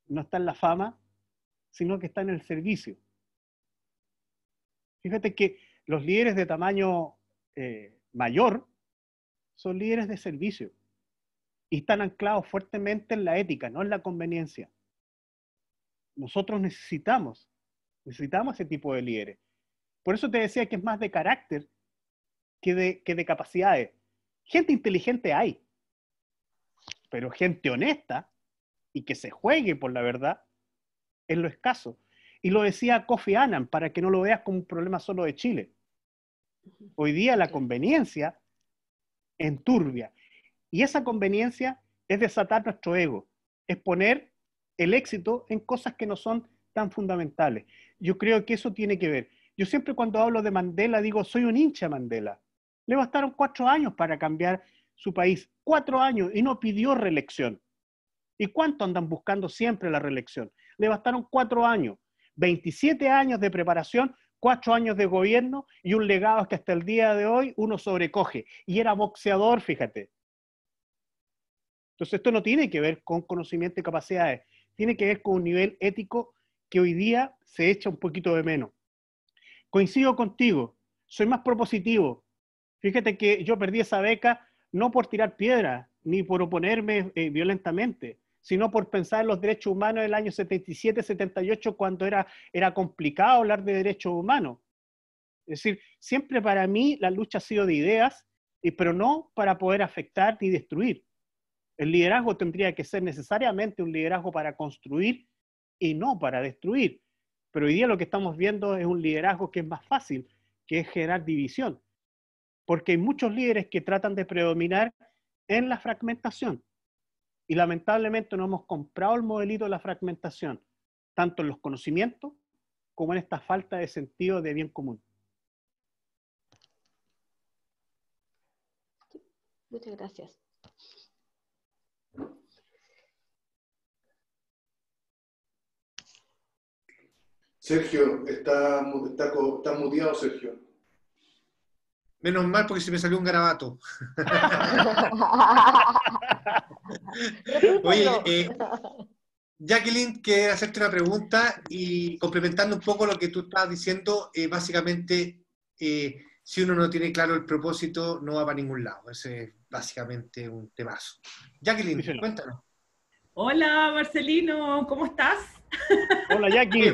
S2: no está en la fama, sino que está en el servicio. Fíjate que los líderes de tamaño mayor son líderes de servicio y están anclados fuertemente en la ética, no en la conveniencia. Nosotros necesitamos ese tipo de líderes. Por eso te decía que es más de carácter que de capacidades. Gente inteligente hay, pero gente honesta y que se juegue por la verdad es lo escaso. Y lo decía Kofi Annan, para que no lo veas como un problema solo de Chile. Hoy día la conveniencia enturbia. Y esa conveniencia es desatar nuestro ego, es poner el éxito en cosas que no son tan fundamentales. Yo creo que eso tiene que ver. Yo siempre cuando hablo de Mandela digo, soy un hincha de Mandela. Le bastaron 4 años para cambiar su país. 4 años y no pidió reelección. ¿Y cuánto andan buscando siempre la reelección? Le bastaron 4 años. 27 años de preparación, 4 años de gobierno y un legado que hasta el día de hoy uno sobrecoge. Y era boxeador, fíjate. Entonces esto no tiene que ver con conocimiento y capacidades, tiene que ver con un nivel ético que hoy día se echa un poquito de menos. Coincido contigo, soy más propositivo. Fíjate que yo perdí esa beca no por tirar piedras, ni por oponerme violentamente, sino por pensar en los derechos humanos del año 77, 78, cuando era complicado hablar de derechos humanos. Es decir, siempre para mí la lucha ha sido de ideas, pero no para poder afectar ni destruir. El liderazgo tendría que ser necesariamente un liderazgo para construir y no para destruir. Pero hoy día lo que estamos viendo es un liderazgo que es más fácil, que es generar división. Porque hay muchos líderes que tratan de predominar en la fragmentación. Y lamentablemente no hemos comprado el modelito de la fragmentación, tanto en los conocimientos como en esta falta de sentido de bien común.
S5: Muchas gracias.
S6: Sergio, está muteado, Sergio.
S1: Menos mal porque se me salió un garabato. Oye, Jacqueline, quiero hacerte una pregunta y complementando un poco lo que tú estabas diciendo, básicamente, si uno no tiene claro el propósito, no va para ningún lado. Ese es básicamente un temazo. Jacqueline,
S2: Díselo.
S1: cuéntanos.
S7: Hola Marcelino, ¿cómo estás?
S2: Hola Jackie.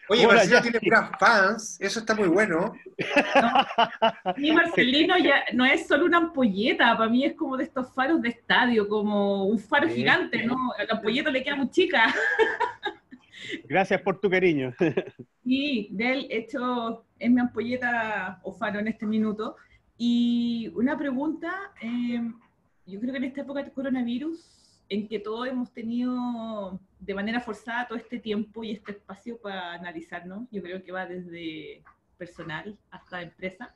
S1: Oye,
S2: Hola,
S1: Marcelo
S2: Jackie.
S1: tiene puras fans, eso está muy bueno.
S7: Mi Marcelino ya no es solo una ampolleta, para mí es como de estos faros de estadio, como un faro
S2: Sí.
S7: gigante, ¿no? A la ampolleta le queda muy chica.
S2: Gracias por tu cariño.
S7: Y de él hecho es mi ampolleta o faro en este minuto. Y una pregunta, yo creo que en esta época de coronavirus, en que todos hemos tenido de manera forzada todo este tiempo y este espacio para analizarnos, yo creo que va desde personal hasta empresa.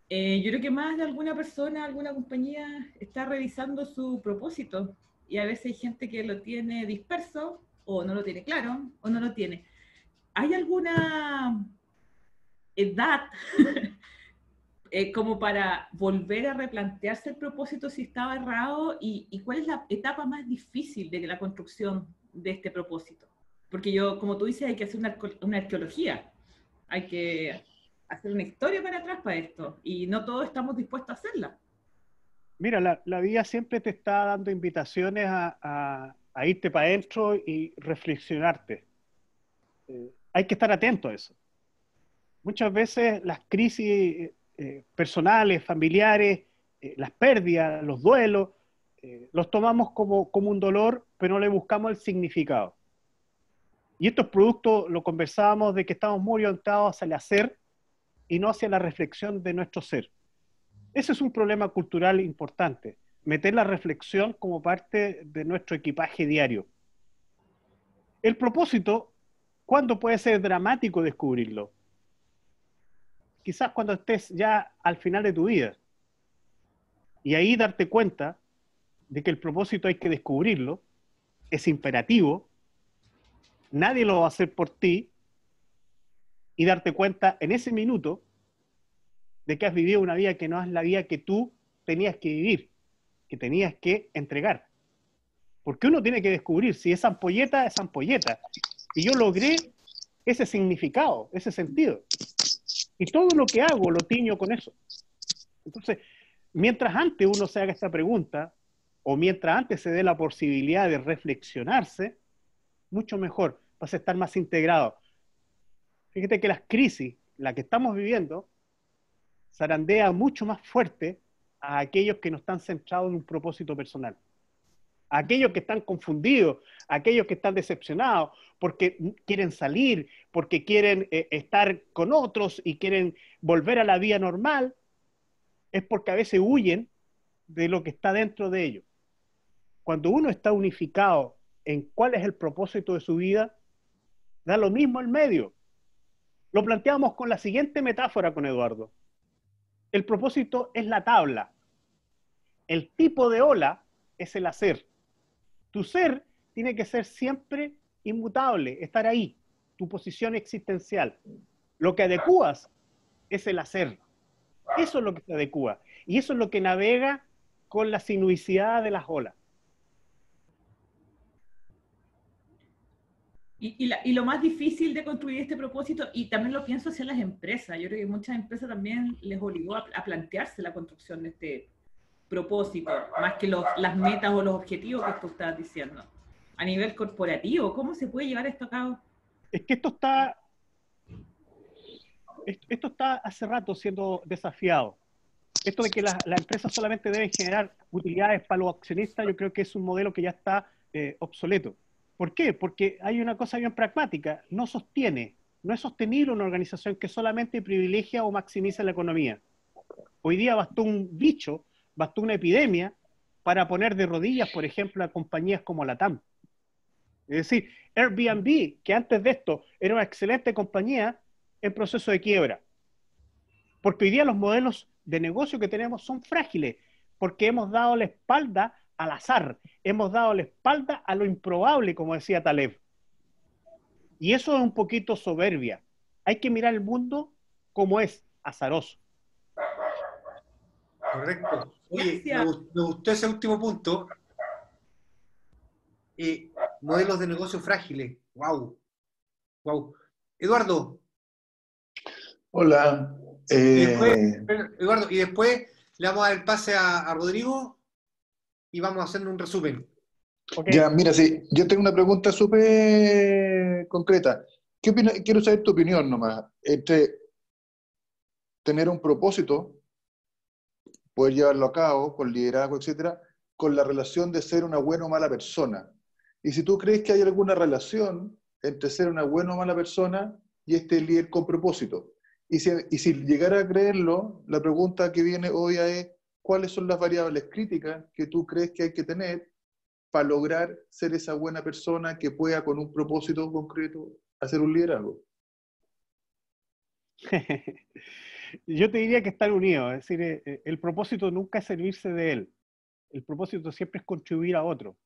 S7: Yo creo que más de alguna persona, alguna compañía está revisando su propósito y a veces hay gente que lo tiene disperso o no lo tiene claro o no lo tiene. ¿Hay alguna edad como para volver a replantearse el propósito si estaba errado y cuál es la etapa más difícil de la construcción de este propósito? Porque yo, como tú dices, hay que hacer una arqueología, hay que hacer una historia para atrás para esto y no todos estamos dispuestos a hacerla.
S2: Mira, la vida siempre te está dando invitaciones a irte para adentro y reflexionarte. Hay que estar atento a eso. Muchas veces las crisis personales, familiares, las pérdidas, los duelos, los tomamos como un dolor, pero no le buscamos el significado. Y estos productos, lo conversábamos, de que estamos muy orientados hacia el hacer y no hacia la reflexión de nuestro ser. Ese es un problema cultural importante, meter la reflexión como parte de nuestro equipaje diario. El propósito, ¿cuándo puede ser dramático descubrirlo? Quizás cuando estés ya al final de tu vida. Y ahí darte cuenta de que el propósito hay que descubrirlo, es imperativo, nadie lo va a hacer por ti, y darte cuenta en ese minuto de que has vivido una vida que no es la vida que tú tenías que vivir, que tenías que entregar. Porque uno tiene que descubrir si esa ampolleta es ampolleta. Y yo logré ese significado, ese sentido. Y todo lo que hago lo tiño con eso. Entonces, mientras antes uno se haga esta pregunta, o mientras antes se dé la posibilidad de reflexionarse, mucho mejor, vas a estar más integrado. Fíjate que las crisis, la que estamos viviendo, zarandea mucho más fuerte a aquellos que no están centrados en un propósito personal. a aquellos que están confundidos, a aquellos que están decepcionados, porque quieren salir, porque quieren estar con otros y quieren volver a la vida normal, es porque a veces huyen de lo que está dentro de ellos. Cuando uno está unificado en cuál es el propósito de su vida, da lo mismo el medio. Lo planteamos con la siguiente metáfora con Eduardo. El propósito es la tabla. El tipo de ola es el hacer. Tu ser tiene que ser siempre inmutable, estar ahí, tu posición existencial. Lo que adecuas es el hacer. Eso es lo que se adecua. Y eso es lo que navega con la sinuosidad de las olas.
S7: Y lo más difícil de construir este propósito, y también lo pienso hacia las empresas, yo creo que muchas empresas también les obligó a plantearse la construcción de este propósito, más que las metas o los objetivos que tú estás diciendo. A nivel corporativo, ¿cómo se puede llevar esto a cabo?
S2: Es que esto está hace rato siendo desafiado. Esto de que las empresas solamente deben generar utilidades para los accionistas, yo creo que es un modelo que ya está obsoleto. ¿Por qué? Porque hay una cosa bien pragmática, no es sostenible una organización que solamente privilegia o maximiza la economía. Hoy día bastó un bicho, bastó una epidemia para poner de rodillas, por ejemplo, a compañías como la TAM. Es decir, Airbnb, que antes de esto era una excelente compañía, en proceso de quiebra. Porque hoy día los modelos de negocio que tenemos son frágiles, porque hemos dado la espalda al azar, hemos dado la espalda a lo improbable, como decía Taleb. Y eso es un poquito soberbia. Hay que mirar el mundo como es, azaroso.
S1: Correcto. Oye, me gustó ese último punto. Modelos de negocio frágiles. Wow. Wow. Eduardo.
S6: Hola.
S1: Eduardo, y después le vamos a dar el pase a Rodrigo y vamos a hacer un resumen.
S2: Okay.
S6: Ya, mira, sí, yo tengo una pregunta súper concreta. Quiero saber tu opinión nomás. Entre tener un propósito, poder llevarlo a cabo, con liderazgo, etcétera, con la relación de ser una buena o mala persona. Y si tú crees que hay alguna relación entre ser una buena o mala persona y este líder con propósito. Y si llegara a creerlo, la pregunta que viene hoy es, ¿cuáles son las variables críticas que tú crees que hay que tener para lograr ser esa buena persona que pueda con un propósito concreto hacer un liderazgo?
S2: Yo te diría que están unidos, es decir, el propósito nunca es servirse de él, el propósito siempre es contribuir a otro.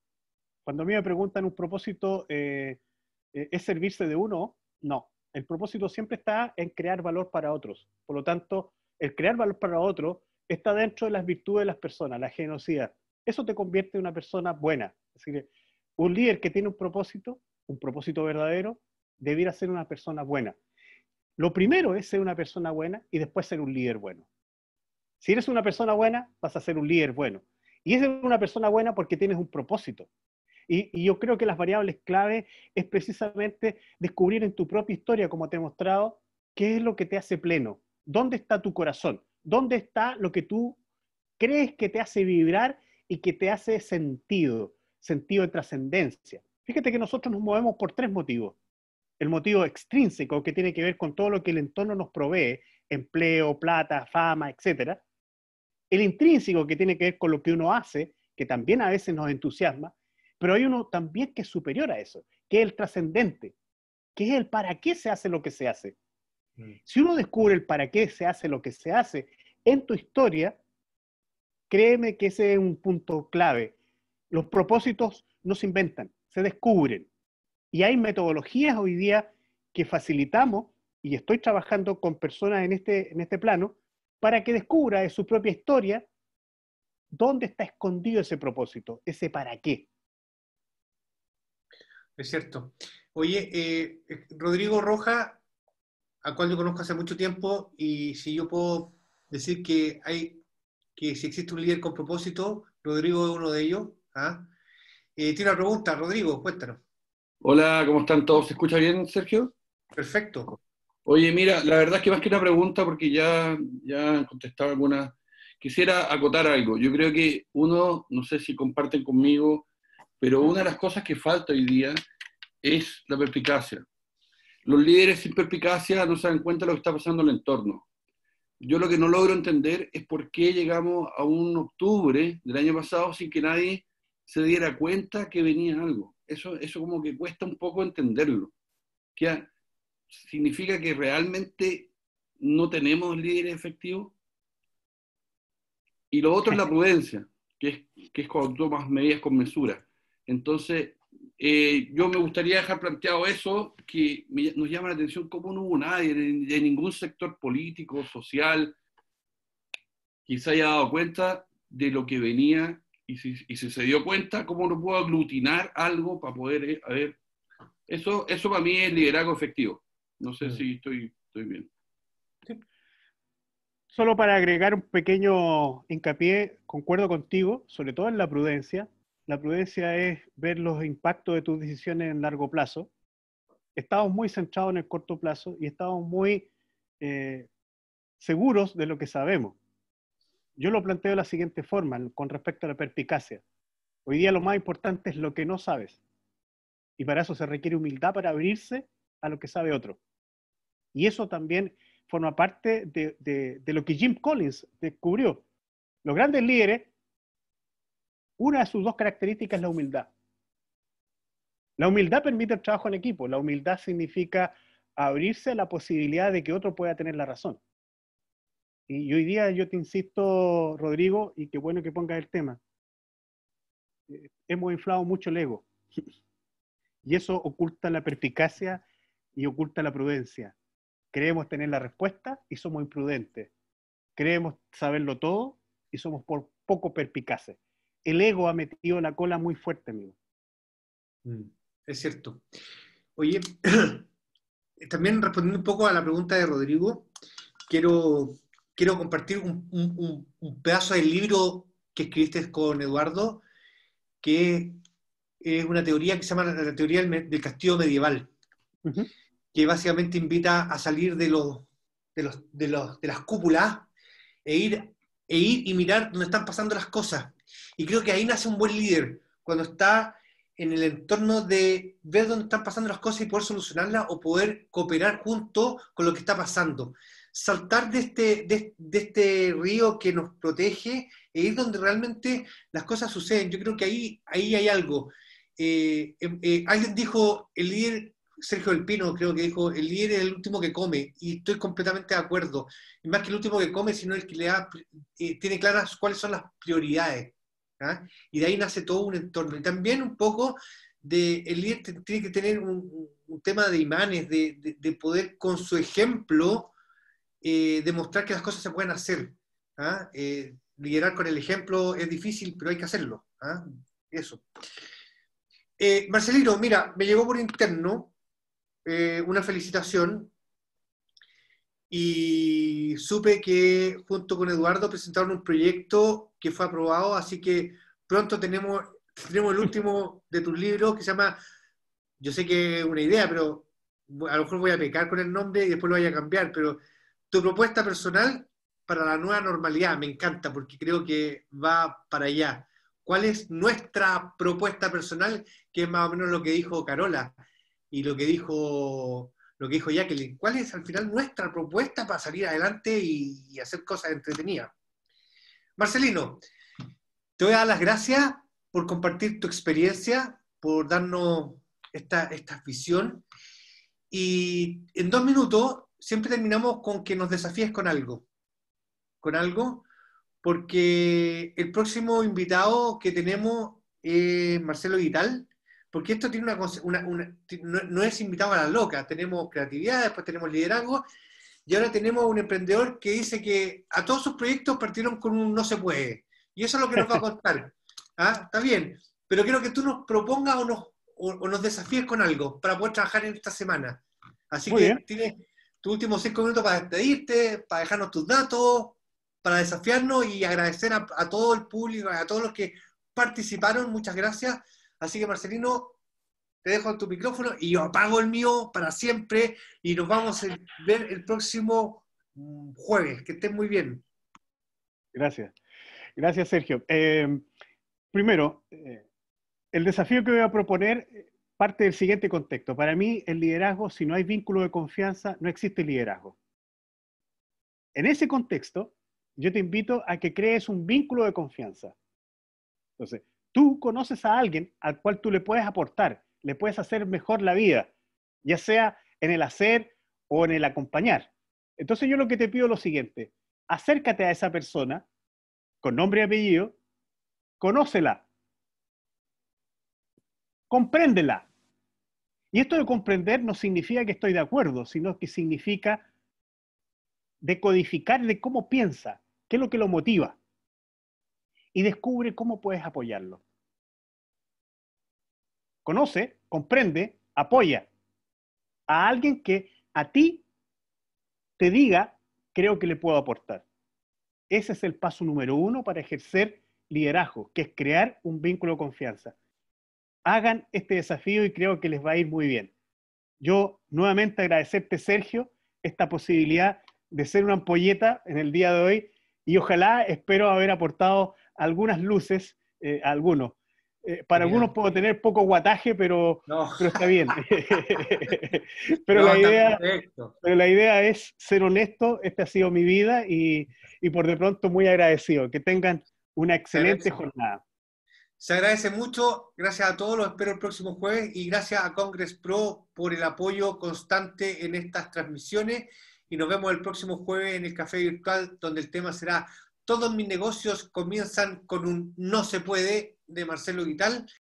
S2: Cuando a mí me preguntan un propósito, ¿es servirse de uno? No, el propósito siempre está en crear valor para otros. Por lo tanto, el crear valor para otros está dentro de las virtudes de las personas, la generosidad. Eso te convierte en una persona buena. Es decir, un líder que tiene un propósito verdadero, debiera ser una persona buena. Lo primero es ser una persona buena y después ser un líder bueno. Si eres una persona buena, vas a ser un líder bueno. Y eres una persona buena porque tienes un propósito. Y yo creo que las variables clave es precisamente descubrir en tu propia historia, como te he mostrado, qué es lo que te hace pleno. ¿Dónde está tu corazón? ¿Dónde está lo que tú crees que te hace vibrar y que te hace sentido de trascendencia? Fíjate que nosotros nos movemos por 3 motivos. El motivo extrínseco, que tiene que ver con todo lo que el entorno nos provee, empleo, plata, fama, etc. El intrínseco, que tiene que ver con lo que uno hace, que también a veces nos entusiasma, pero hay uno también que es superior a eso, que es el trascendente, que es el para qué se hace lo que se hace. Si uno descubre el para qué se hace lo que se hace en tu historia, créeme que ese es un punto clave. Los propósitos no se inventan, se descubren. Y hay metodologías hoy día que facilitamos, y estoy trabajando con personas en este plano, para que descubra de su propia historia dónde está escondido ese propósito, ese para qué.
S1: Es cierto. Oye, Rodrigo Roja, al cual yo conozco hace mucho tiempo, y si yo puedo decir que si existe un líder con propósito, Rodrigo es uno de ellos. ¿Ah? Tiene una pregunta, Rodrigo, cuéntanos.
S8: Hola, ¿cómo están todos? ¿Se escucha bien, Sergio?
S1: Perfecto.
S8: Oye, mira, la verdad es que más que una pregunta, porque ya han contestado algunas, quisiera acotar algo. Yo creo que uno, no sé si comparten conmigo, pero una de las cosas que falta hoy día es la perspicacia. Los líderes sin perspicacia no se dan cuenta de lo que está pasando en el entorno. Yo lo que no logro entender es por qué llegamos a un octubre del año pasado sin que nadie se diera cuenta que venía algo. Eso como que cuesta un poco entenderlo. Que significa que realmente no tenemos líderes efectivos. Y lo otro es la prudencia, que es cuando tomas medidas con mesura. Entonces, yo me gustaría dejar planteado eso, que nos llama la atención cómo no hubo nadie de ningún sector político, social, que se haya dado cuenta de lo que venía, y si se dio cuenta, cómo no puedo aglutinar algo para poder, a ver, eso para mí es liderazgo efectivo. No sé si estoy bien.
S2: Solo para agregar un pequeño hincapié, concuerdo contigo, sobre todo en la prudencia. La prudencia es ver los impactos de tus decisiones en largo plazo. Estamos muy centrados en el corto plazo y estamos muy seguros de lo que sabemos. Yo lo planteo de la siguiente forma, con respecto a la perspicacia. Hoy día lo más importante es lo que no sabes. Y para eso se requiere humildad para abrirse a lo que sabe otro. Y eso también forma parte de lo que Jim Collins descubrió. Los grandes líderes, una de sus dos características es la humildad. La humildad permite el trabajo en equipo. La humildad significa abrirse a la posibilidad de que otro pueda tener la razón. Y hoy día yo te insisto, Rodrigo, y qué bueno que pongas el tema. Hemos inflado mucho el ego. Y eso oculta la perspicacia y oculta la prudencia. Creemos tener la respuesta y somos imprudentes. Creemos saberlo todo y somos poco perspicaces. El ego ha metido la cola muy fuerte, amigo.
S1: Es cierto. Oye, también respondiendo un poco a la pregunta de Rodrigo, quiero compartir un pedazo del libro que escribiste con Eduardo, que es una teoría que se llama la teoría del castillo medieval. Uh-huh. Que básicamente invita a salir de las cúpulas e ir y mirar dónde están pasando las cosas. Y creo que ahí nace un buen líder, cuando está en el entorno de ver dónde están pasando las cosas y poder solucionarlas o poder cooperar junto con lo que está pasando. Saltar de este río que nos protege e ir donde realmente las cosas suceden. Yo creo que ahí hay algo. Alguien dijo, el líder... Sergio del Pino creo que dijo, el líder es el último que come, y estoy completamente de acuerdo. Y más que el último que come, sino el que tiene claras cuáles son las prioridades. ¿Ah? Y de ahí nace todo un entorno. Y también un poco el líder tiene que tener un tema de imanes, de poder con su ejemplo demostrar que las cosas se pueden hacer. ¿Ah? Liderar con el ejemplo es difícil, pero hay que hacerlo. ¿Ah? Eso. Marcelino, mira, me llegó por interno una felicitación y supe que junto con Eduardo presentaron un proyecto que fue aprobado, así que pronto tenemos el último de tus libros que se llama, yo sé que es una idea, pero a lo mejor voy a pecar con el nombre y después lo voy a cambiar, pero tu propuesta personal para la nueva normalidad, me encanta porque creo que va para allá. ¿Cuál es nuestra propuesta personal? Que es más o menos lo que dijo Carola y lo que dijo Jacqueline. ¿Cuál es al final nuestra propuesta para salir adelante y hacer cosas entretenidas? Marcelino, te voy a dar las gracias por compartir tu experiencia, por darnos esta visión. Y en 2 minutos siempre terminamos con que nos desafíes con algo. Porque el próximo invitado que tenemos es Marcelo Vital, porque esto tiene no es invitado a la loca, tenemos creatividad, después tenemos liderazgo, y ahora tenemos un emprendedor que dice que a todos sus proyectos partieron con un no se puede, y eso es lo que nos va a contar. ¿Ah? Está bien, pero quiero que tú nos propongas o nos desafíes con algo para poder trabajar en esta semana. Así muy que bien. Tienes tus últimos 5 minutos para despedirte, para dejarnos tus datos, para desafiarnos y agradecer a todo el público, a todos los que participaron. Muchas gracias. Así que, Marcelino, te dejo tu micrófono y yo apago el mío para siempre y nos vamos a ver el próximo jueves. Que estés muy bien.
S2: Gracias. Gracias, Sergio. Primero, el desafío que voy a proponer parte del siguiente contexto. Para mí, el liderazgo, si no hay vínculo de confianza, no existe liderazgo. En ese contexto, yo te invito a que crees un vínculo de confianza. Entonces, tú conoces a alguien al cual tú le puedes aportar, le puedes hacer mejor la vida, ya sea en el hacer o en el acompañar. Entonces yo lo que te pido es lo siguiente: acércate a esa persona con nombre y apellido, conócela, compréndela. Y esto de comprender no significa que estoy de acuerdo, sino que significa decodificar de cómo piensa, qué es lo que lo motiva, y descubre cómo puedes apoyarlo. Conoce, comprende, apoya a alguien que a ti te diga, creo que le puedo aportar. Ese es el paso número 1 para ejercer liderazgo, que es crear un vínculo de confianza. Hagan este desafío y creo que les va a ir muy bien. Yo nuevamente agradecerte, Sergio, esta posibilidad de ser una ampolleta en el día de hoy, y ojalá, espero haber aportado algunas luces a algunos. Para algunos puedo tener poco guataje, pero está bien. pero,
S1: No,
S2: la idea es ser honesto. Esta ha sido mi vida y por de pronto muy agradecido. Que tengan una excelente jornada.
S1: Se agradece mucho, gracias a todos, los espero el próximo jueves, y gracias a Congress Pro por el apoyo constante en estas transmisiones, y nos vemos el próximo jueves en el Café Virtual, donde el tema será: todos mis negocios comienzan con un no se puede, de Marcelo Guital.